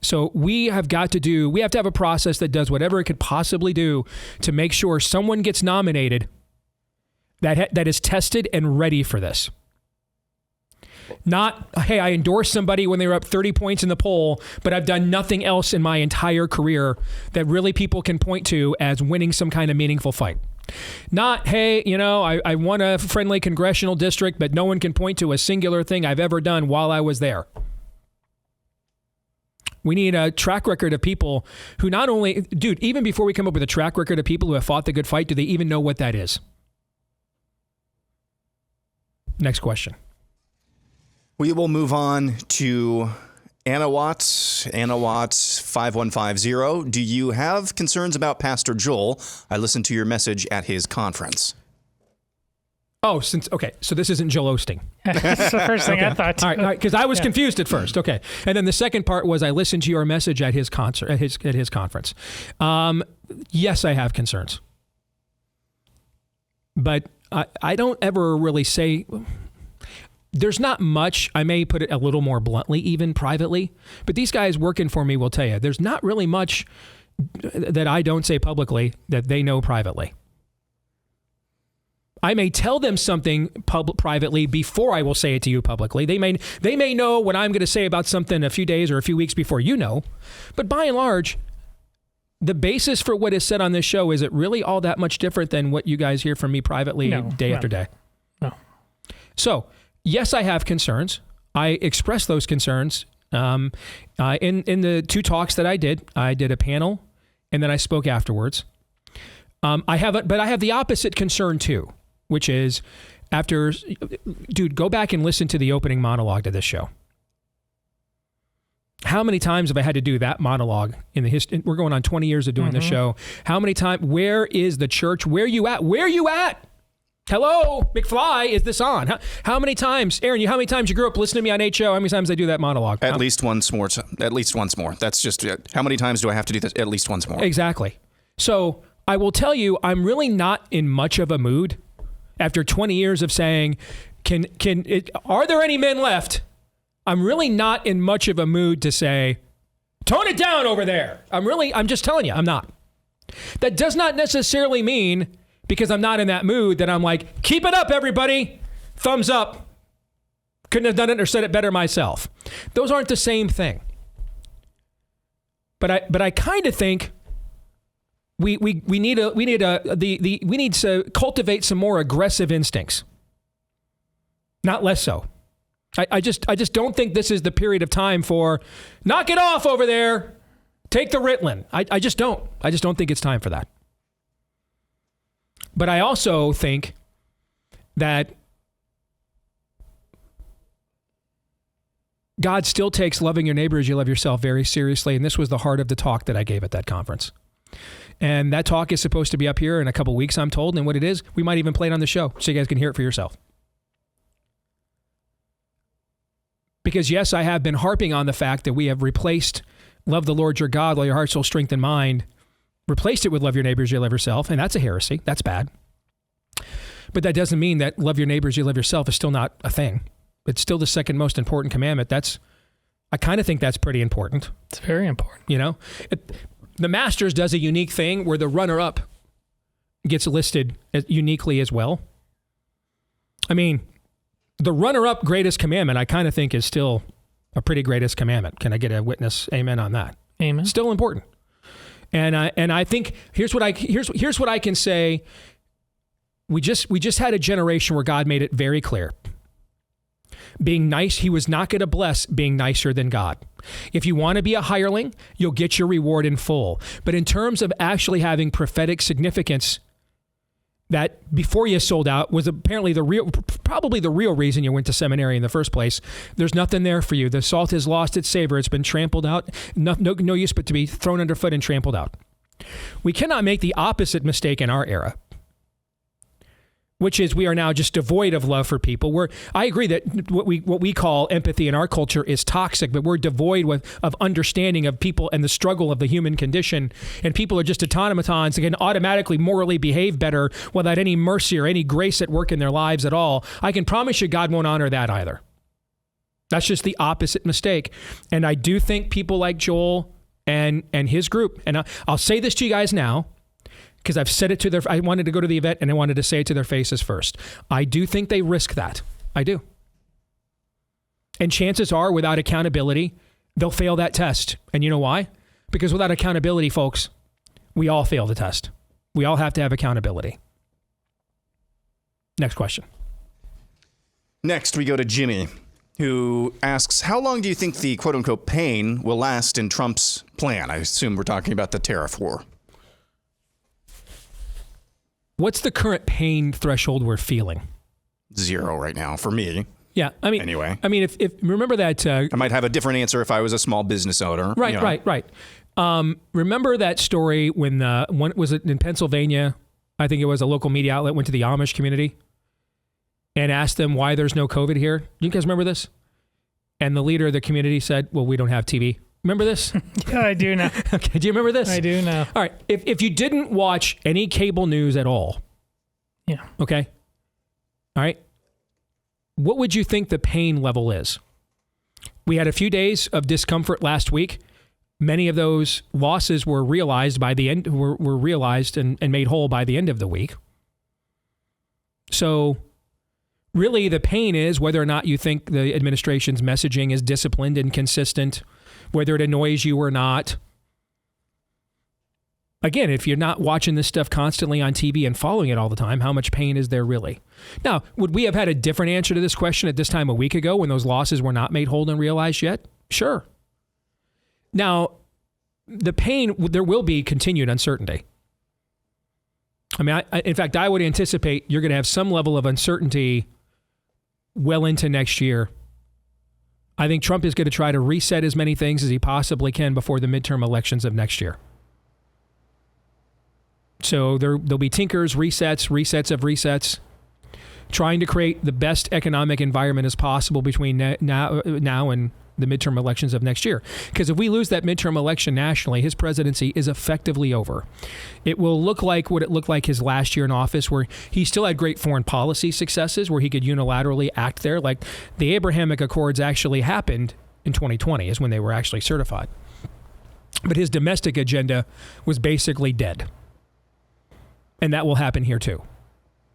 So we have to have a process that does whatever it could possibly do to make sure someone gets nominated that is tested and ready for this. Not, hey, I endorsed somebody when they were up 30 points in the poll, but I've done nothing else in my entire career that really people can point to as winning some kind of meaningful fight. Not, hey, I won a friendly congressional district, but no one can point to a singular thing I've ever done while I was there. We need a track record of people who not only, even before we come up with a track record of people who have fought the good fight, do they even know what that is? Next question. We will move on to Anna Watts. Anna Watts 5150. Do you have concerns about Pastor Joel? I listened to your message at his conference. Oh, so this isn't Joel Osteen. That's the first thing I thought too. All right, because I was confused at first. Okay, and then the second part was I listened to your message at his concert at his conference. Yes, I have concerns, but I don't ever really say. There's not much, I may put it a little more bluntly, even privately, but these guys working for me will tell you, there's not really much that I don't say publicly that they know privately. I may tell them something privately before I will say it to you publicly. They may know what I'm going to say about something a few days or a few weeks before you know, but by and large, the basis for what is said on this show, is it really all that much different than what you guys hear from me privately day after day? No. So, yes, I have concerns. I expressed those concerns in the two talks that I did. I did a panel, and then I spoke afterwards. I have the opposite concern too, which is go back and listen to the opening monologue to this show. How many times have I had to do that monologue in the history? We're going on 20 years of doing this show. How many times? Where is the church? Where are you at? Where are you at? Hello, McFly, is this on? How many times, Aaron, how many times you grew up listening to me on HO? How many times I do that monologue? At least once more. At least once more. That's just, how many times do I have to do this? At least once more. Exactly. So I will tell you, I'm really not in much of a mood after 20 years of saying, are there any men left? I'm really not in much of a mood to say, tone it down over there. I'm just telling you, I'm not. That does not necessarily mean, because I'm not in that mood, that I'm like, keep it up, everybody. Thumbs up. Couldn't have done it or said it better myself. Those aren't the same thing. But I kind of think we need to cultivate some more aggressive instincts, not less so. I just don't think this is the period of time for knock it off over there, take the Ritalin. I just don't think it's time for that. But I also think that God still takes loving your neighbor as you love yourself very seriously. And this was the heart of the talk that I gave at that conference. And that talk is supposed to be up here in a couple weeks, I'm told. And what it is, we might even play it on the show so you guys can hear it for yourself. Because yes, I have been harping on the fact that we have replaced love the Lord your God, all your heart, soul, strength, and mind, replaced it with love your neighbors, you love yourself. And that's a heresy. That's bad. But that doesn't mean that love your neighbors, you love yourself is still not a thing. It's still the second most important commandment. I kind of think that's pretty important. It's very important. You know, the Masters does a unique thing where the runner-up gets listed uniquely as well. I mean, the runner-up greatest commandment, I kind of think is still a pretty greatest commandment. Can I get a witness? Amen on that. Amen. Still important. And I think here's what I can say. We just had a generation where God made it very clear. Being nice, he was not going to bless being nicer than God. If you want to be a hireling, you'll get your reward in full. But in terms of actually having prophetic significance, that before you sold out was apparently probably the real reason you went to seminary in the first place. There's nothing there for you. The salt has lost its savor. It's been trampled out. No use but to be thrown underfoot and trampled out. We cannot make the opposite mistake in our era, which is we are now just devoid of love for people. I agree that what we call empathy in our culture is toxic, but we're devoid of understanding of people and the struggle of the human condition. And people are just automatons that can automatically morally behave better without any mercy or any grace at work in their lives at all. I can promise you God won't honor that either. That's just the opposite mistake. And I do think people like Joel and his group, and I'll say this to you guys now, because I've said it to I wanted to go to the event and I wanted to say it to their faces first. I do think they risk that. I do. And chances are, without accountability, they'll fail that test. And you know why? Because without accountability, folks, we all fail the test. We all have to have accountability. Next question. Next, we go to Jimmy, who asks, how long do you think the quote-unquote pain will last in Trump's plan? I assume we're talking about the tariff war. What's the current pain threshold we're feeling? 0 right now for me. Yeah, I mean, anyway. I mean, if remember that I might have a different answer if I was a small business owner. Right, you know. right. Remember that story when was it in Pennsylvania? I think it was a local media outlet went to the Amish community and asked them why there's no COVID here. You guys remember this? And the leader of the community said, "Well, we don't have TV." Remember this? Yeah, I do now. Okay, do you remember this? I do now. All right. If you didn't watch any cable news at all, yeah. Okay. All right. What would you think the pain level is? We had a few days of discomfort last week. Many of those losses were realized by the end. Were realized and made whole by the end of the week. So, really, the pain is whether or not you think the administration's messaging is disciplined and consistent, whether it annoys you or not. Again, if you're not watching this stuff constantly on TV and following it all the time, how much pain is there really? Now, would we have had a different answer to this question at this time a week ago when those losses were not made whole and realized yet? Sure. Now, the pain, there will be continued uncertainty. I mean, in fact, I would anticipate you're going to have some level of uncertainty well into next year. I think Trump is going to try to reset as many things as he possibly can before the midterm elections of next year. So there'll be tinkers, resets of resets, trying to create the best economic environment as possible between now and the midterm elections of next year. Because if we lose that midterm election nationally, his presidency is effectively over. It will look like what it looked like his last year in office, where he still had great foreign policy successes, where he could unilaterally act there. Like the Abrahamic Accords actually happened in 2020 is when they were actually certified. But his domestic agenda was basically dead. And that will happen here too.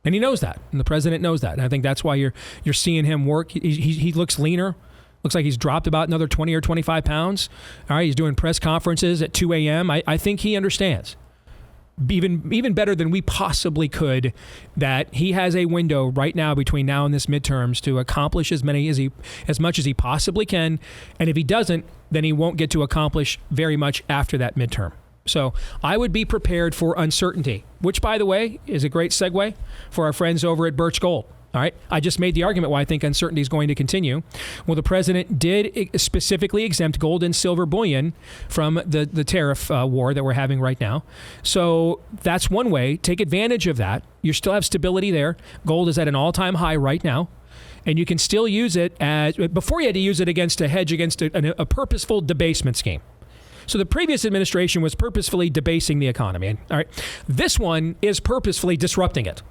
And he knows that. And the president knows that. And I think that's why you're seeing him work. He looks leaner. Looks like he's dropped about another 20 or 25 pounds. All right, he's doing press conferences at 2 a.m. I think he understands. Even better than we possibly could, that he has a window right now between now and this midterms to accomplish as much as he possibly can. And if he doesn't, then he won't get to accomplish very much after that midterm. So I would be prepared for uncertainty, which, by the way, is a great segue for our friends over at BIRCH Gold. All right. I just made the argument why I think uncertainty is going to continue. Well, the president did specifically exempt gold and silver bullion from the tariff war that we're having right now. So that's one way. Take advantage of that. You still have stability there. Gold is at an all-time high right now. And you can still use it before you had to use it against a hedge against a purposeful debasement scheme. So the previous administration was purposefully debasing the economy. All right. This one is purposefully disrupting it.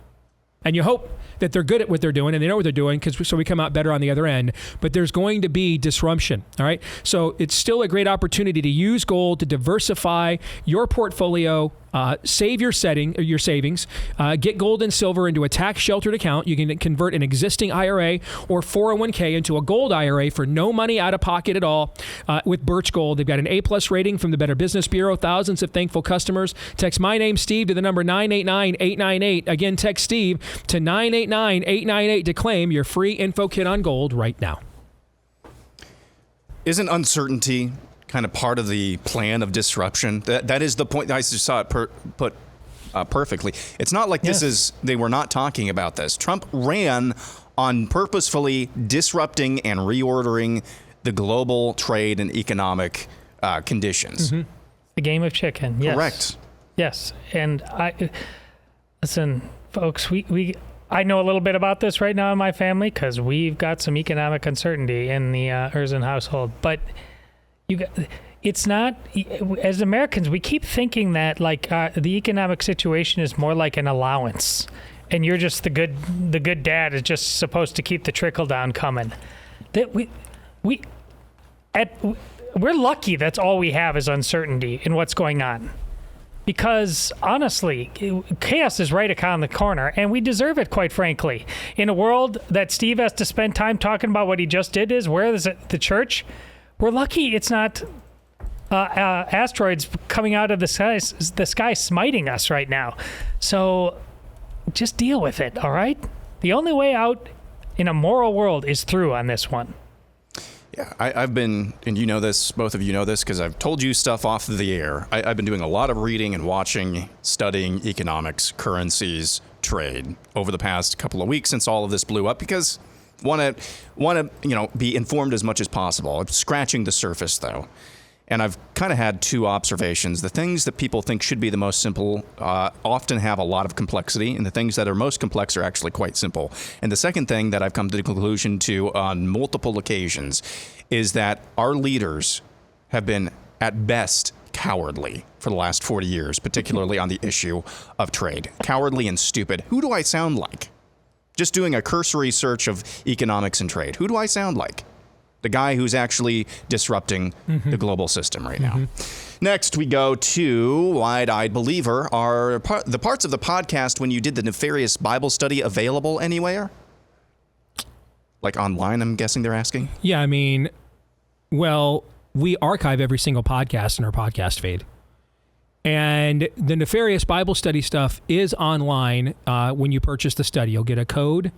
And you hope that they're good at what they're doing and they know what they're doing, so we come out better on the other end. But there's going to be disruption. All right. So it's still a great opportunity to use gold to diversify your portfolio, save your savings, get gold and silver into a tax sheltered account. You can convert an existing IRA or 401k into a gold IRA for no money out of pocket at all with BIRCH Gold. They've got an A+ rating from the Better Business Bureau. Thousands of thankful customers. Text my name, Steve, to the number 989-898. Again, text Steve to 989-898 to claim your free info kit on gold right now. Isn't uncertainty kind of part of the plan of disruption? That is the point. I just saw it put perfectly. It's not like they were not talking about this. Trump ran on purposefully disrupting and reordering the global trade and economic conditions. Mm-hmm. The game of chicken. Yes. Correct. Yes. And listen, folks, I know a little bit about this right now in my family because we've got some economic uncertainty in the Erzin household. But it's not, as Americans, we keep thinking that the economic situation is more like an allowance, and you're just the good dad is just supposed to keep the trickle down coming. That we're lucky that's all we have is uncertainty in what's going on. Because honestly, chaos is right around the corner, and we deserve it, quite frankly. In a world that Steve has to spend time talking about what he just did where is it, the church? We're lucky it's not asteroids coming out of the sky smiting us right now. So just deal with it, all right? The only way out in a moral world is through on this one. Yeah, I've been, and you know this, both of you know this, because I've told you stuff off the air. I've been doing a lot of reading and watching, studying economics, currencies, trade over the past couple of weeks since all of this blew up, because want to be informed as much as possible. I'm scratching the surface though, and I've kind of had two observations. The things that people think should be the most simple often have a lot of complexity, and the things that are most complex are actually quite simple. And the second thing that I've come to the conclusion to on multiple occasions is that our leaders have been at best cowardly for the last 40 years, particularly on the issue of trade. Cowardly and stupid. Who do I sound like? Just doing a cursory search of economics and trade. Who do I sound like? The guy who's actually disrupting the global system right now. Next, we go to Wide-Eyed Believer. Are the parts of the podcast when you did the nefarious Bible study available anywhere? Like online, I'm guessing they're asking? Yeah, I mean, well, we archive every single podcast in our podcast feed. And the nefarious Bible study stuff is online when you purchase the study. You'll get a code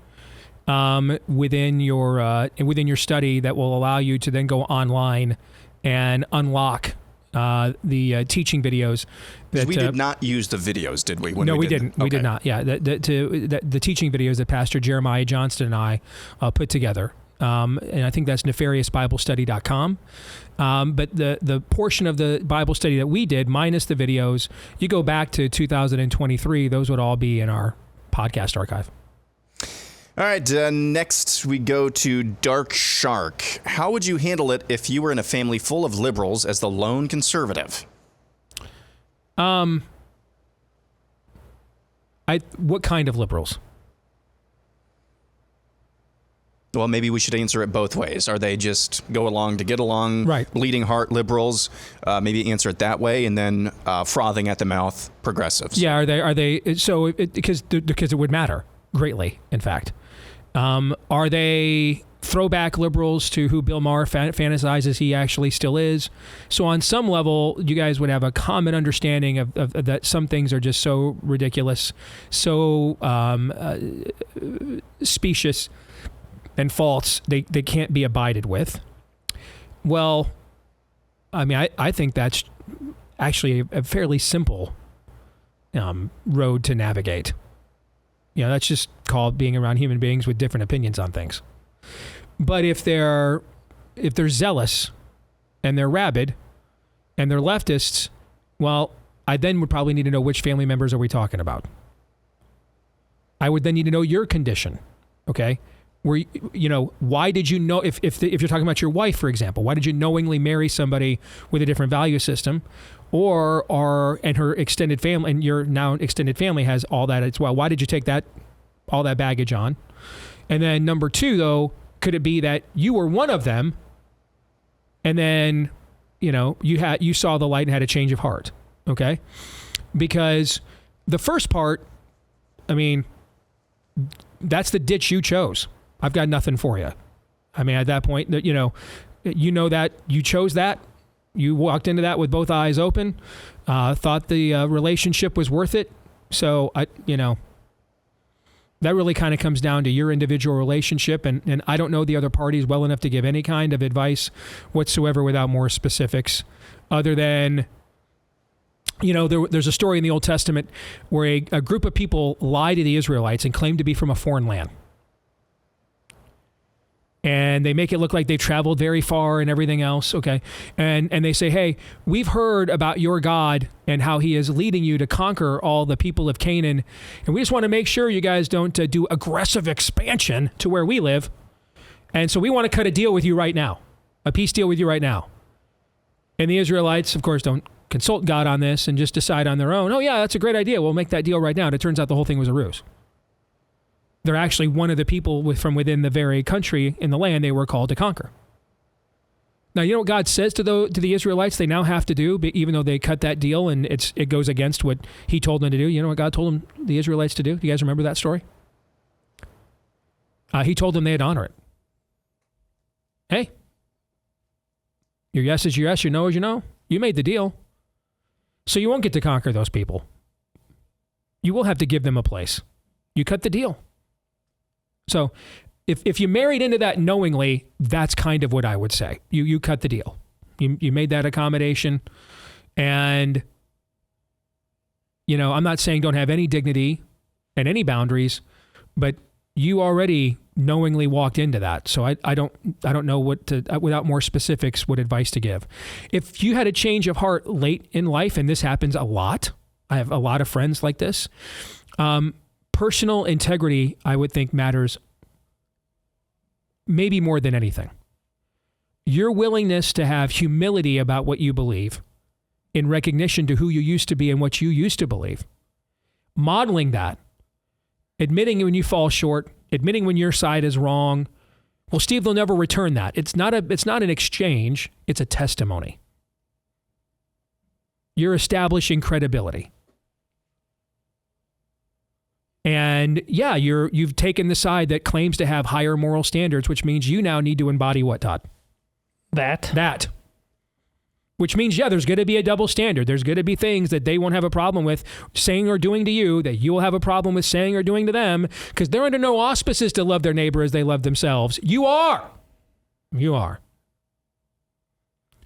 within your study that will allow you to then go online and unlock the teaching videos. That, we did not use the videos, did we? No, we didn't. We did not. Yeah, the teaching videos that Pastor Jeremiah Johnston and I put together. And I think that's nefariousbiblestudy.com. But the portion of the Bible study that we did, minus the videos, you go back to 2023, those would all be in our podcast archive. All right, next we go to Dark Shark. How would you handle it if you were in a family full of liberals as the lone conservative? What kind of liberals? Well, maybe we should answer it both ways. Are they just go along to get along, right? Bleeding heart liberals? Maybe answer it that way, and then frothing at the mouth progressives. Yeah, are they? So because it would matter greatly. In fact, are they throwback liberals to who Bill Maher fantasizes he actually still is? So on some level, you guys would have a common understanding of that some things are just so ridiculous, so specious and false, they can't be abided with. Well, I mean, I think that's actually a fairly simple road to navigate. You know, that's just called being around human beings with different opinions on things. But if they're zealous and they're rabid and they're leftists, well, I then would probably need to know which family members are we talking about. I would then need to know your condition, okay? Why did you know, if you're talking about your wife, for example, why did you knowingly marry somebody with a different value system, and her extended family, and your now extended family has all that as well? Why did you take all that baggage on? And then number two, though, could it be that you were one of them, and then you saw the light and had a change of heart? Okay, because the first part, I mean, that's the ditch you chose. I've got nothing for you. I mean, at that point, that you know that you chose that. You walked into that with both eyes open, thought the relationship was worth it. So that really kind of comes down to your individual relationship, and I don't know the other parties well enough to give any kind of advice whatsoever without more specifics, other than, there's a story in the Old Testament where a group of people lie to the Israelites and claim to be from a foreign land. And they make it look like they traveled very far and everything else, okay? And they say, hey, we've heard about your God and how he is leading you to conquer all the people of Canaan. And we just want to make sure you guys don't do aggressive expansion to where we live. And so we want to cut a deal with you right now, a peace deal with you right now. And the Israelites, of course, don't consult God on this and just decide on their own, oh yeah, that's a great idea, we'll make that deal right now. And it turns out the whole thing was a ruse. They're actually one of the people from within the very country in the land they were called to conquer. Now, you know what God says to the Israelites they now have to do, even though they cut that deal and it goes against what he told them to do? You know what God told them, the Israelites, to do? Do you guys remember that story? He told them they'd honor it. Hey, your yes is your yes, your no is your no. You made the deal. So you won't get to conquer those people. You will have to give them a place. You cut the deal. So if you married into that knowingly, that's kind of what I would say. You cut the deal. You made that accommodation. And, I'm not saying don't have any dignity and any boundaries, but you already knowingly walked into that. So I don't know without more specifics, what advice to give. If you had a change of heart late in life, and this happens a lot, I have a lot of friends like this, personal integrity, I would think, matters maybe more than anything. Your willingness to have humility about what you believe in recognition to who you used to be and what you used to believe. Modeling that. Admitting when you fall short. Admitting when your side is wrong. Well, Steve, they'll never return that. It's not an exchange. It's a testimony. You're establishing credibility. And yeah, you've taken the side that claims to have higher moral standards, which means you now need to embody what, Todd? That. Which means, yeah, there's going to be a double standard. There's going to be things that they won't have a problem with saying or doing to you that you'll have a problem with saying or doing to them, because they're under no auspices to love their neighbor as they love themselves. You are.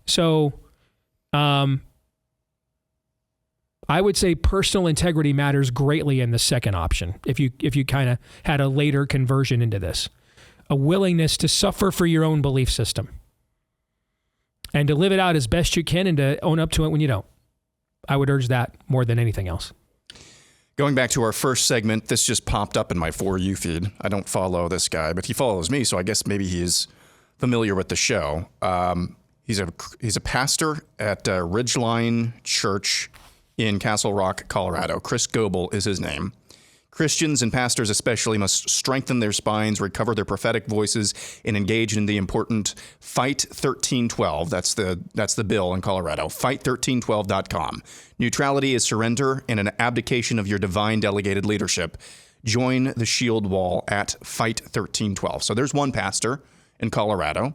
So, I would say personal integrity matters greatly in the second option. If you kind of had a later conversion into this, a willingness to suffer for your own belief system and to live it out as best you can and to own up to it when you don't. I would urge that more than anything else. Going back to our first segment, this just popped up in my For You feed. I don't follow this guy, but he follows me, so I guess maybe he's familiar with the show. He's a pastor at Ridgeline Church in Castle Rock, Colorado. Chris Goebel is his name. Christians and pastors especially must strengthen their spines, recover their prophetic voices, and engage in the important Fight 1312. That's the bill in Colorado. Fight1312.com. Neutrality is surrender and an abdication of your divine delegated leadership. Join the shield wall at Fight 1312. So there's one pastor in Colorado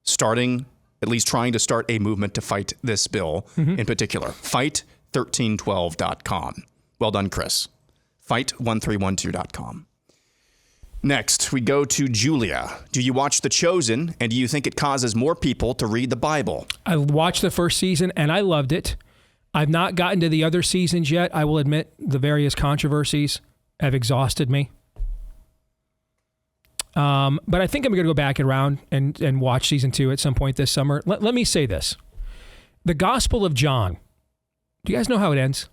trying to start a movement to fight this bill in particular. Fight1312.com. Well done, Chris. Fight1312.com. Next, we go to Julia. Do you watch The Chosen, and do you think it causes more people to read the Bible? I watched the first season, and I loved it. I've not gotten to the other seasons yet. I will admit the various controversies have exhausted me. But I think I'm going to go back around and watch season 2 at some point this summer. Let me say this. The Gospel of John. Do you guys know how it ends?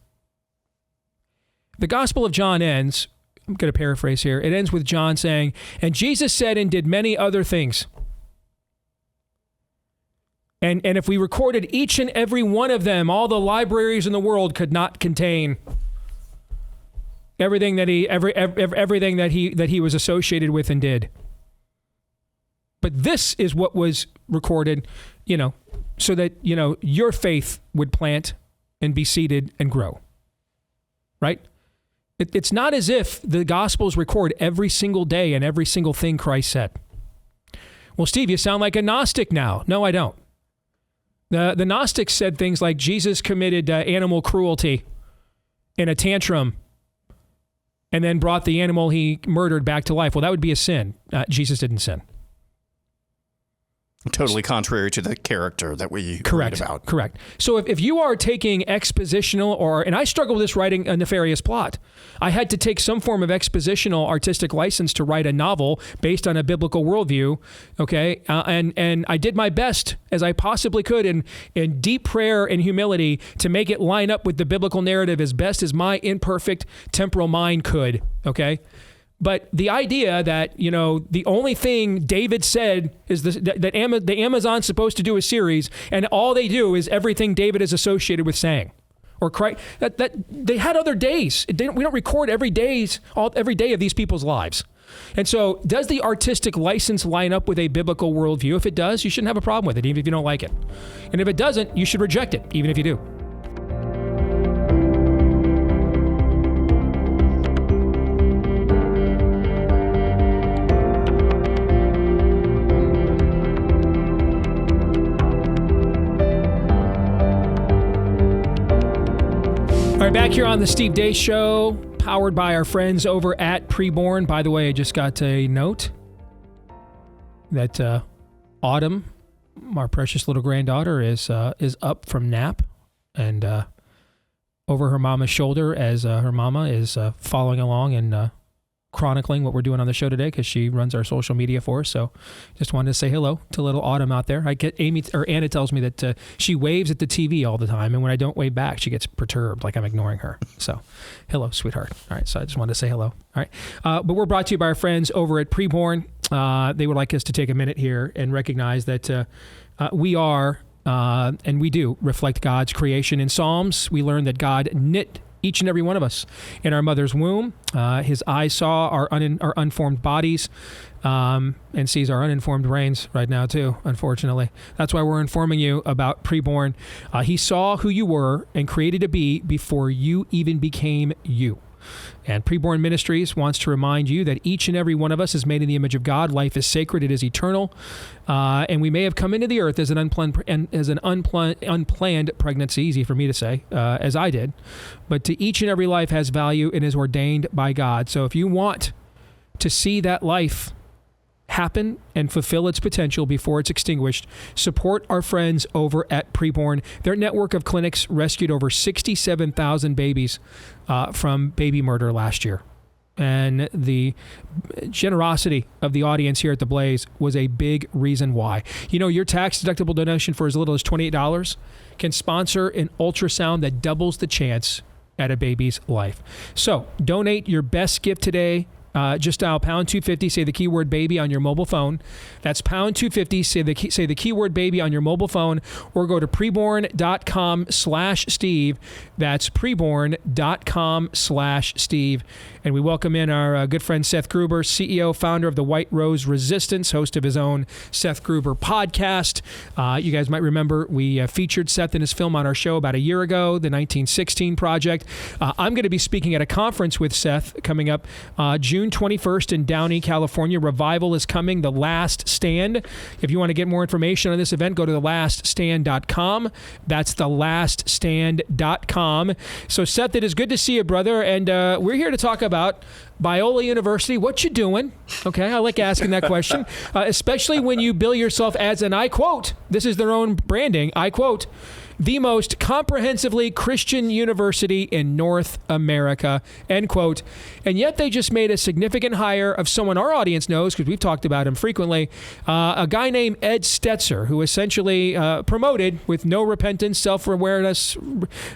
The Gospel of John ends, I'm going to paraphrase here, it ends with John saying, and Jesus said and did many other things. And if we recorded each and every one of them, all the libraries in the world could not contain everything that he was associated with and did. But this is what was recorded, so that, your faith would plant and be seeded and grow. Right? It's not as if the Gospels record every single day and every single thing Christ said. Well, Steve, you sound like a Gnostic now. No, I don't. The Gnostics said things like Jesus committed animal cruelty in a tantrum and then brought the animal he murdered back to life. Well, that would be a sin. Jesus didn't sin. Totally contrary to the character that we read about. Correct. So if you are taking expositional and I struggle with this writing a nefarious plot. I had to take some form of expositional artistic license to write a novel based on a biblical worldview, okay? And I did my best as I possibly could in deep prayer and humility to make it line up with the biblical narrative as best as my imperfect temporal mind could, okay? But the idea that, the only thing David said is that the Amazon's supposed to do a series, and all they do is everything David is associated with saying. Or Christ, that they had other days. We don't record every day of these people's lives. And so does the artistic license line up with a biblical worldview? If it does, you shouldn't have a problem with it, even if you don't like it. And if it doesn't, you should reject it, even if you do. All right, back here on the Steve Deace Show, powered by our friends over at Preborn. By the way, I just got a note that Autumn, our precious little granddaughter, is up from nap and over her mama's shoulder as her mama is following along and chronicling what we're doing on the show today because she runs our social media for us. So just wanted to say hello to little Autumn out there. I get Anna tells me that she waves at the TV all the time, and when I don't wave back, she gets perturbed, like I'm ignoring her. So hello, sweetheart. All right, so I just wanted to say hello. All right, but we're brought to you by our friends over at Preborn. They would like us to take a minute here and recognize that we are and we do reflect God's creation. In Psalms, we learn that God knit each and every one of us in our mother's womb. His eyes saw our unformed bodies and sees our uninformed brains right now too, unfortunately. That's why we're informing you about Preborn. He saw who you were and created to be before you even became you. And Preborn Ministries wants to remind you that each and every one of us is made in the image of God. Life is sacred. It is eternal. And we may have come into the earth as an unplanned pregnancy, easy for me to say, as I did. But to each and every life has value and is ordained by God. So if you want to see that life happen and fulfill its potential before it's extinguished, support our friends over at Preborn. Their network of clinics rescued over 67,000 babies from baby murder last year. And the generosity of the audience here at The Blaze was a big reason why. Your tax-deductible donation for as little as $28 can sponsor an ultrasound that doubles the chance at a baby's life. So donate your best gift today. Just dial pound 250, say the keyword baby on your mobile phone. That's pound 250, say the keyword baby on your mobile phone, or go to preborn.com/Steve. That's preborn.com/Steve. And we welcome in our good friend Seth Gruber, CEO, founder of the White Rose Resistance, host of his own Seth Gruber podcast. You guys might remember we featured Seth in his film on our show about a year ago, the 1916 Project. I'm going to be speaking at a conference with Seth coming up June 21st in Downey, California. Revival is coming, The Last Stand. If you want to get more information on this event, go to thelaststand.com. That's thelaststand.com. So Seth, it is good to see you, brother. And we're here to talk about Biola University. What you doing? Okay, I like asking that question, especially when you bill yourself as, and I quote, this is their own branding, I quote, the most comprehensively Christian university in North America, end quote. And yet they just made a significant hire of someone our audience knows, because we've talked about him frequently, a guy named Ed Stetzer, who essentially promoted, with no repentance, self-awareness,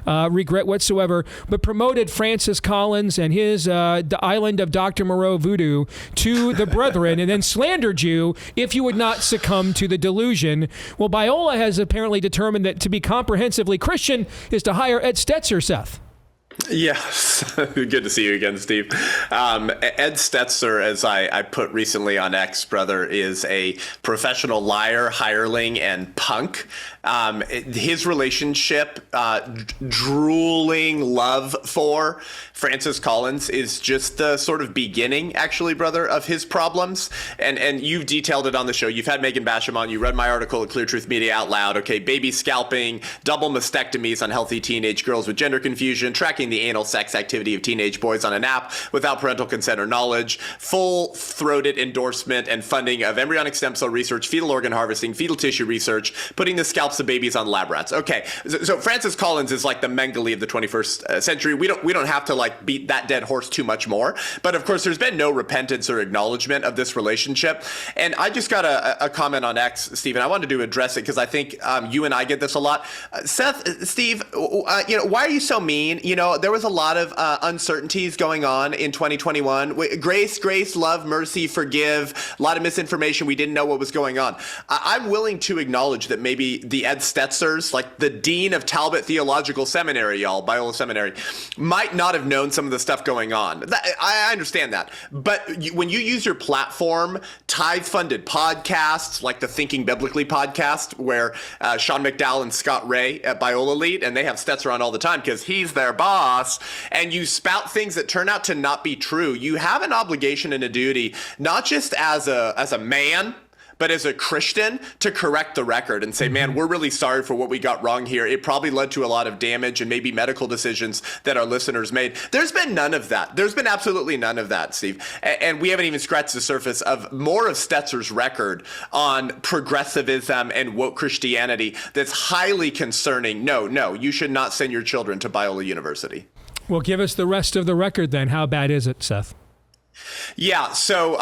regret whatsoever, but promoted Francis Collins and his the island of Dr. Moreau voodoo to the brethren, and then slandered you if you would not succumb to the delusion. Well, Biola has apparently determined that to be comprehensively Christian is to hire Ed Stetzer, Seth. Yes. Good to see you again, Steve. Ed Stetzer, as I put recently on X, brother, is a professional liar, hireling, and punk. His relationship, drooling love for Francis Collins is just the sort of beginning, actually, brother, of his problems. And you've detailed it on the show. You've had Megan Basham on. You read my article at Clear Truth Media out loud. Okay, baby scalping, double mastectomies on healthy teenage girls with gender confusion, tracking the anal sex activity of teenage boys on an app without parental consent or knowledge, full-throated endorsement and funding of embryonic stem cell research, fetal organ harvesting, fetal tissue research, putting the scalps of babies on lab rats. Okay, so Francis Collins is like the Mengele of the 21st century. We don't have to like beat that dead horse too much more. But of course, there's been no repentance or acknowledgement of this relationship. And I just got a comment on X, Stephen. I wanted to address it because I think you and I get this a lot. Seth, Steve, why are you so mean? There was a lot of uncertainties going on in 2021. Grace, love, mercy, forgive, a lot of misinformation. We didn't know what was going on. I'm willing to acknowledge that maybe the Ed Stetzers, like the dean of Talbot Theological Seminary, Biola Seminary, might not have known some of the stuff going on. I understand that. But when you use your platform, tithe-funded podcasts, like the Thinking Biblically podcast, where Sean McDowell and Scott Ray at Biola lead, and they have Stetzer on all the time because he's their boss, and you spout things that turn out to not be true, you have an obligation and a duty, not just as a man, but as a Christian, to correct the record and say, man, we're really sorry for what we got wrong here. It probably led to a lot of damage and maybe medical decisions that our listeners made. There's been none of that. There's been absolutely none of that, Steve. And we haven't even scratched the surface of more of Stetzer's record on progressivism and woke Christianity that's highly concerning. No, you should not send your children to Biola University. Well, give us the rest of the record then. How bad is it, Seth? Yeah, so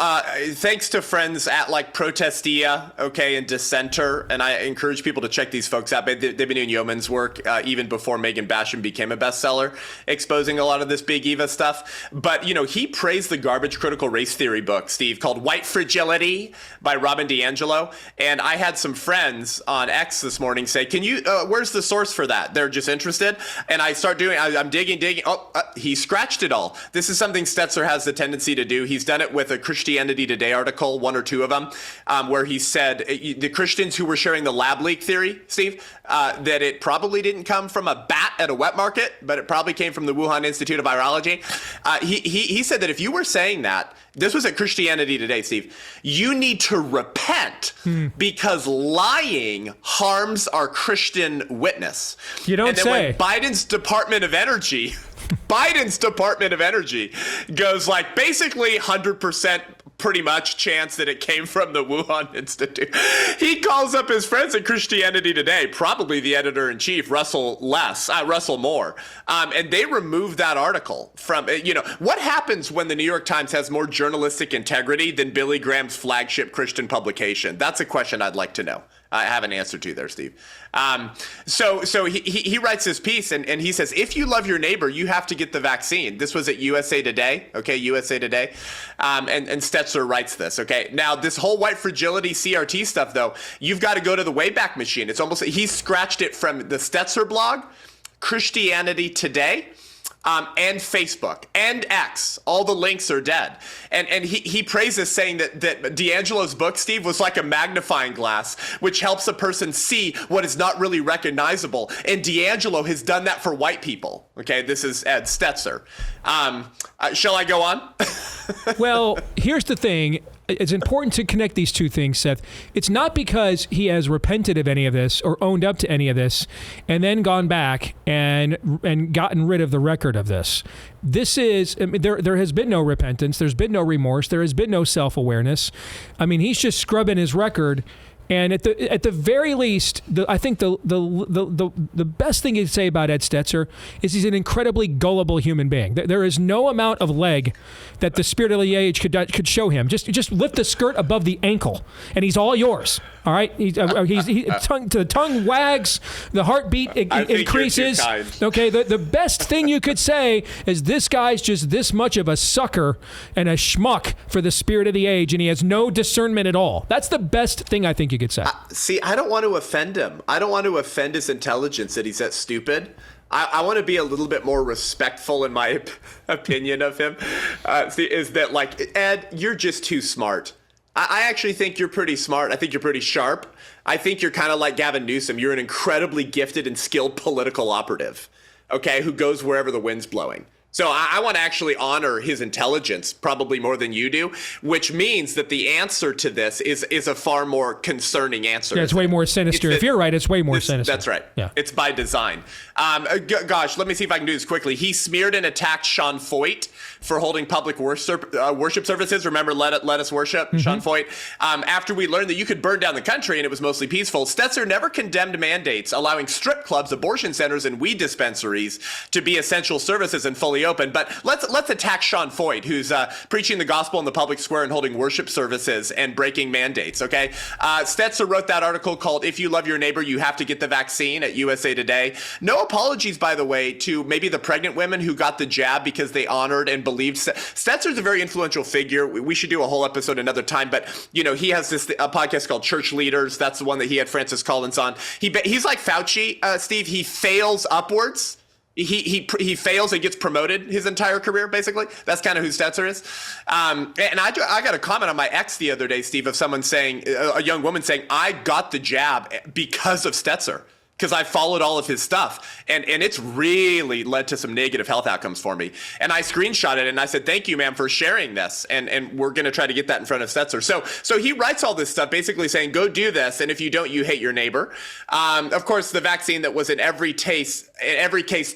thanks to friends at like Protestia, and Dissenter, and I encourage people to check these folks out. They've been doing yeoman's work even before Megan Basham became a bestseller, exposing a lot of this big Eva stuff. But, he praised the garbage critical race theory book, Steve, called White Fragility by Robin DiAngelo. And I had some friends on X this morning say, can you, where's the source for that? They're just interested. And I start I'm digging. He scratched it all. This is something Stetzer has the tendency to do. He's done it with a Christianity Today article, one or two of them, where he said the Christians who were sharing the lab leak theory, Steve, that it probably didn't come from a bat at a wet market, but it probably came from the Wuhan Institute of Virology. He said that if you were saying that, this was at Christianity Today, Steve, you need to repent because lying harms our Christian witness. You don't say. When Biden's Department of Energy goes like basically 100% pretty much chance that it came from the Wuhan Institute. He calls up his friends at Christianity Today, probably the editor-in-chief, Russell Moore, and they removed that article from, what happens when the New York Times has more journalistic integrity than Billy Graham's flagship Christian publication? That's a question I'd like to know. I have an answer to there, Steve. So he writes this piece and he says, if you love your neighbor, you have to get the vaccine. This was at USA Today. Okay, USA Today. And Stetzer writes this. Okay, now this whole white fragility CRT stuff, though, you've got to go to the Wayback Machine. It's almost, he scratched it from the Stetzer blog, Christianity Today, and Facebook and X. All the links are dead. And he praises, saying that D'Angelo's book, Steve, was like a magnifying glass, which helps a person see what is not really recognizable. And D'Angelo has done that for white people. Okay, this is Ed Stetzer. Shall I go on? Well, here's the thing. It's important to connect these two things, Seth. It's not because he has repented of any of this or owned up to any of this and then gone back and gotten rid of the record of this. This is, I mean, there has been no repentance. There's been no remorse. There has been no self-awareness. I mean, he's just scrubbing his record. And at the very least, I think the best thing you say about Ed Stetzer is he's an incredibly gullible human being. There is no amount of leg that the spirit of the age could show him. Just lift the skirt above the ankle, and he's all yours. All right, the tongue wags, the heartbeat increases. Okay, the best thing you could say is this guy's just this much of a sucker and a schmuck for the spirit of the age, and he has no discernment at all. That's the best thing I think you could say. See, I don't want to offend him. I don't want to offend his intelligence that he's that stupid. I want to be a little bit more respectful in my opinion of him. Is that, like, Ed, you're just too smart. I actually think you're pretty smart. I think you're pretty sharp. I think you're kind of like Gavin Newsom. You're an incredibly gifted and skilled political operative, okay, who goes wherever the wind's blowing. So I want to actually honor his intelligence probably more than you do, which means that the answer to this is a far more concerning answer. Yeah, it's way more sinister. If you're right, it's way more sinister. That's right. Yeah. It's by design. Gosh, let me see if I can do this quickly. He smeared and attacked Sean Foyt for holding public worship services. Remember, let us worship, mm-hmm. Sean Foyt. After we learned that you could burn down the country and it was mostly peaceful, Stetzer never condemned mandates allowing strip clubs, abortion centers, and weed dispensaries to be essential services and fully open. But let's attack Sean Foyt, who's preaching the gospel in the public square and holding worship services and breaking mandates. Okay, Stetzer wrote that article called "If You Love Your Neighbor, You Have to Get the Vaccine" at USA Today. No apologies, by the way, to maybe the pregnant women who got the jab because they honored and believed. Stetzer's a very influential figure. We should do a whole episode another time. But you know, he has this podcast called Church Leaders. That's the one that he had Francis Collins on. He's like Fauci, Steve. He fails upwards. He fails and gets promoted his entire career, basically. That's kind of who Stetzer is. And I got a comment on my ex the other day, Steve, of someone saying, a young woman saying, I got the jab because of Stetzer, because I followed all of his stuff. And it's really led to some negative health outcomes for me. And I screenshot it and I said, thank you, ma'am, for sharing this. And we're going to try to get that in front of Stetzer. So he writes all this stuff basically saying, go do this. And if you don't, you hate your neighbor. Of course, the vaccine that was in every case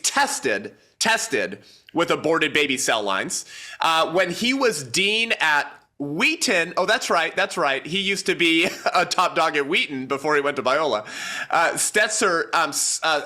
tested with aborted baby cell lines. When he was dean at Wheaton, oh, that's right. He used to be a top dog at Wheaton before he went to Biola. Stetzer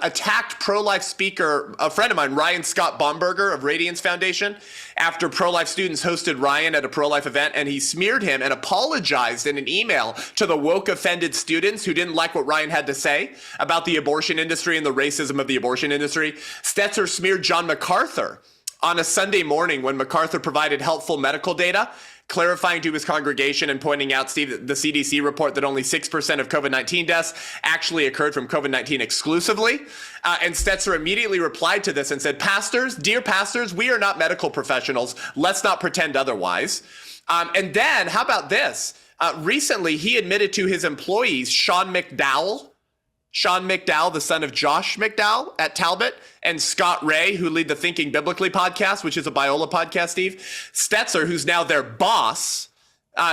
attacked pro-life speaker, a friend of mine, Ryan Scott Bomberger of Radiance Foundation, after pro-life students hosted Ryan at a pro-life event, and he smeared him and apologized in an email to the woke offended students who didn't like what Ryan had to say about the abortion industry and the racism of the abortion industry. Stetzer smeared John MacArthur on a Sunday morning when MacArthur provided helpful medical data, clarifying to his congregation and pointing out, Steve, the CDC report that only 6% of COVID-19 deaths actually occurred from COVID-19 exclusively. And Stetzer immediately replied to this and said, dear pastors, we are not medical professionals. Let's not pretend otherwise. And then, how about this? Recently, he admitted to his employees, Sean McDowell, the son of Josh McDowell at Talbot, and Scott Ray, who lead the Thinking Biblically podcast, which is a Biola podcast, Steve. Stetzer, who's now their boss,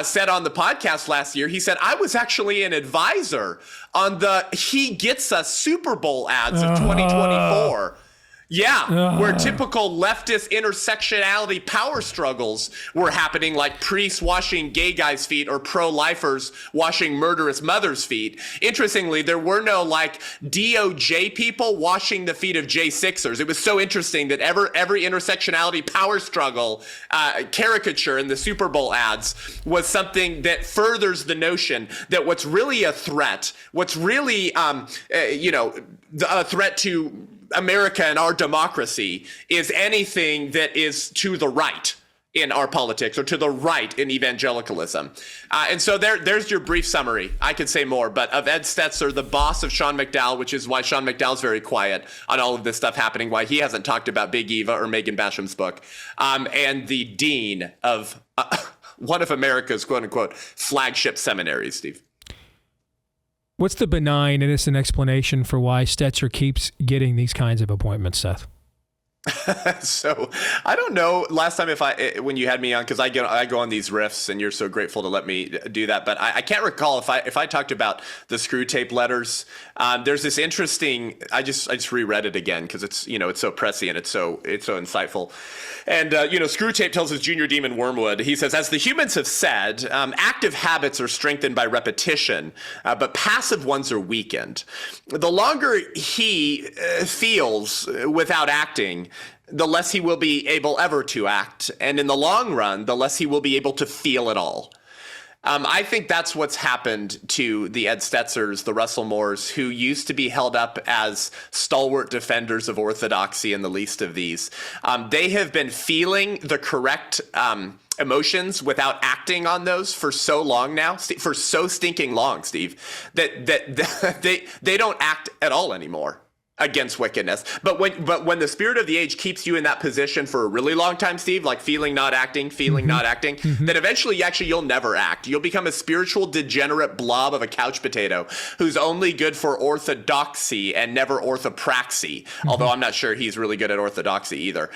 said on the podcast last year, he said, I was actually an advisor on the He Gets Us Super Bowl ads of 2024. Yeah, where typical leftist intersectionality power struggles were happening, like priests washing gay guys' feet or pro-lifers washing murderous mothers' feet. Interestingly, there were no like DOJ people washing the feet of J6ers. It was so interesting that every intersectionality power struggle caricature in the Super Bowl ads was something that furthers the notion that what's really a threat, what's really a threat to America and our democracy is anything that is to the right in our politics or to the right in evangelicalism. And so there's your brief summary. I could say more, but of Ed Stetzer, the boss of Sean McDowell, which is why Sean McDowell's very quiet on all of this stuff happening, why he hasn't talked about Big Eva or Megan Basham's book, and the dean of one of America's quote unquote flagship seminaries, Steve. What's the benign, innocent explanation for why Stetzer keeps getting these kinds of appointments, Seth? So I don't know last time when you had me on, because I go on these riffs and you're so grateful to let me do that, but I can't recall if I talked about the screw tape letters. There's this interesting, I just reread it again because it's so prescient, it's so insightful. And Screw Tape tells his junior demon Wormwood, he says, as the humans have said, active habits are strengthened by repetition, but passive ones are weakened. The longer he feels without acting, the less he will be able ever to act. And in the long run, the less he will be able to feel at all. I think that's what's happened to the Ed Stetzers, the Russell Moores, who used to be held up as stalwart defenders of orthodoxy and the least of these. They have been feeling the correct emotions without acting on those for so long now, for so stinking long, Steve, that they don't act at all anymore against wickedness. But when the spirit of the age keeps you in that position for a really long time, Steve, like feeling not acting, then eventually you'll never act. You'll become a spiritual degenerate blob of a couch potato who's only good for orthodoxy and never orthopraxy, although I'm not sure he's really good at orthodoxy either.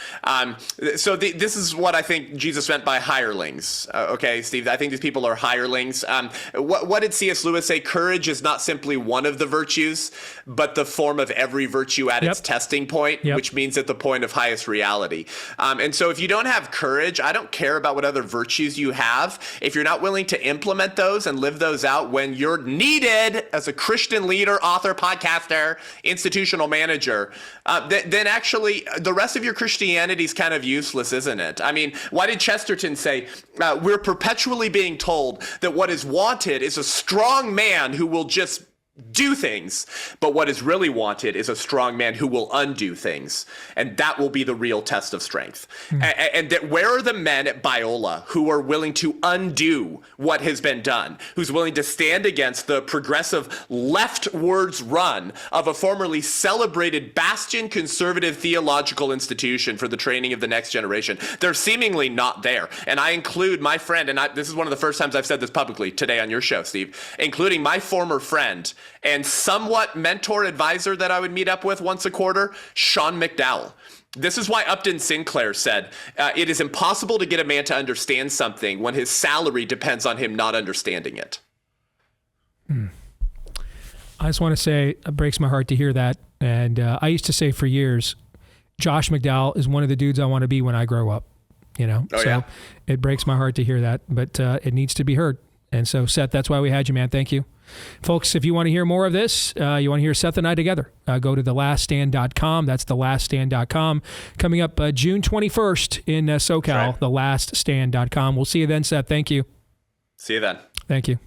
So this is what I think Jesus meant by hirelings. Okay, Steve, I think these people are hirelings. What did C.S. Lewis say? Courage is not simply one of the virtues, but the form of every virtue at its testing point, which means at the point of highest reality. And so if you don't have courage, I don't care about what other virtues you have. If you're not willing to implement those and live those out when you're needed as a Christian leader, author, podcaster, institutional manager, then actually the rest of your Christianity is kind of useless, isn't it? I mean, why did Chesterton say, we're perpetually being told that what is wanted is a strong man who will just do things, but what is really wanted is a strong man who will undo things, and that will be the real test of strength. And that where are the men at Biola who are willing to undo what has been done, who's willing to stand against the progressive leftwards run of a formerly celebrated bastion conservative theological institution for the training of the next generation? They're seemingly not there. And I include my friend, and this is one of the first times I've said this publicly today on your show, Steve, including my former friend and somewhat mentor advisor that I would meet up with once a quarter, Sean McDowell. This is why Upton Sinclair said, it is impossible to get a man to understand something when his salary depends on him not understanding it. I just want to say it breaks my heart to hear that. And I used to say for years, Josh McDowell is one of the dudes I want to be when I grow up. It breaks my heart to hear that, but it needs to be heard. And so, Seth, that's why we had you, man. Thank you. Folks, if you want to hear more of this, you want to hear Seth and I together, go to thelaststand.com. That's thelaststand.com. Coming up June 21st in SoCal, right. Thelaststand.com. We'll see you then, Seth. Thank you. See you then. Thank you.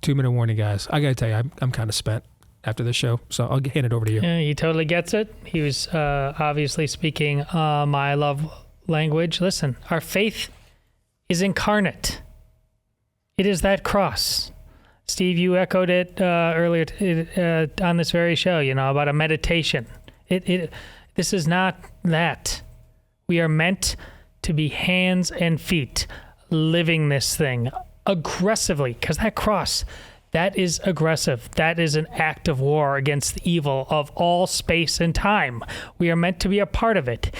2-minute warning, guys. I got to tell you, I'm kind of spent after this show, so I'll hand it over to you. Yeah, he totally gets it. He was obviously speaking my love language. Listen, our faith is incarnate. It is that cross. Steve, you echoed it earlier on this very show, about a meditation. This is not that. We are meant to be hands and feet living this thing aggressively, because that cross, that is aggressive. That is an act of war against the evil of all space and time. We are meant to be a part of it.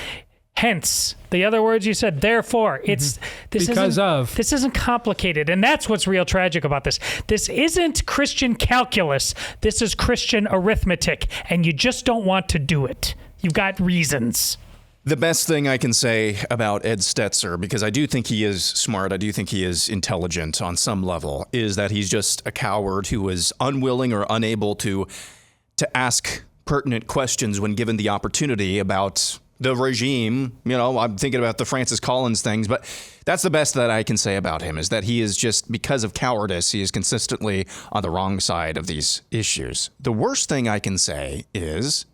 hence. The other words you said, therefore. This isn't complicated, and that's what's real tragic about this. This isn't Christian calculus. This is Christian arithmetic, and you just don't want to do it. You've got reasons. The best thing I can say about Ed Stetzer, because I do think he is smart, I do think he is intelligent on some level, is that he's just a coward who is unwilling or unable to ask pertinent questions when given the opportunity about the regime. You know, I'm thinking about the Francis Collins things, but that's the best that I can say about him, is that he is just, because of cowardice, he is consistently on the wrong side of these issues. The worst thing I can say is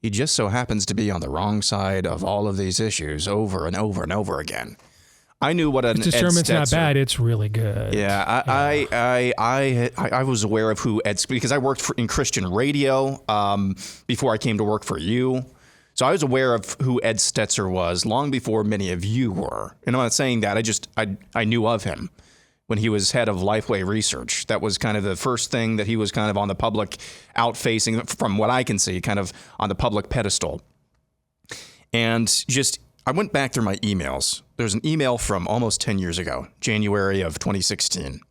he just so happens to be on the wrong side of all of these issues over and over and over again. I knew what an Ed discernment's Stetzer, not bad. It's really good. Yeah, I was aware of who Ed, because I worked in Christian radio before I came to work for you. So I was aware of who Ed Stetzer was long before many of you were. And I'm not saying that. I knew of him when he was head of Lifeway Research. That was kind of the first thing that he was kind of on the public out-facing, from what I can see, kind of on the public pedestal. And I went back through my emails. There's an email from almost 10 years ago, January of 2016.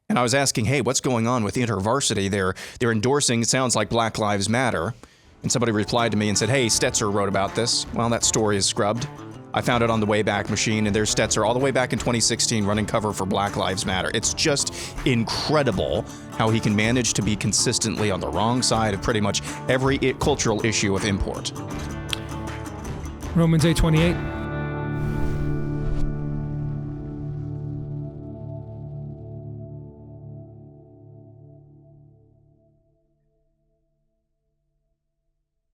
And I was asking, hey, what's going on with InterVarsity? They're endorsing, it sounds like Black Lives Matter. And somebody replied to me and said, hey, Stetzer wrote about this. Well, that story is scrubbed. I found it on the Wayback Machine, and there's Stetzer all the way back in 2016 running cover for Black Lives Matter. It's just incredible how he can manage to be consistently on the wrong side of pretty much every cultural issue of import. Romans 8:28.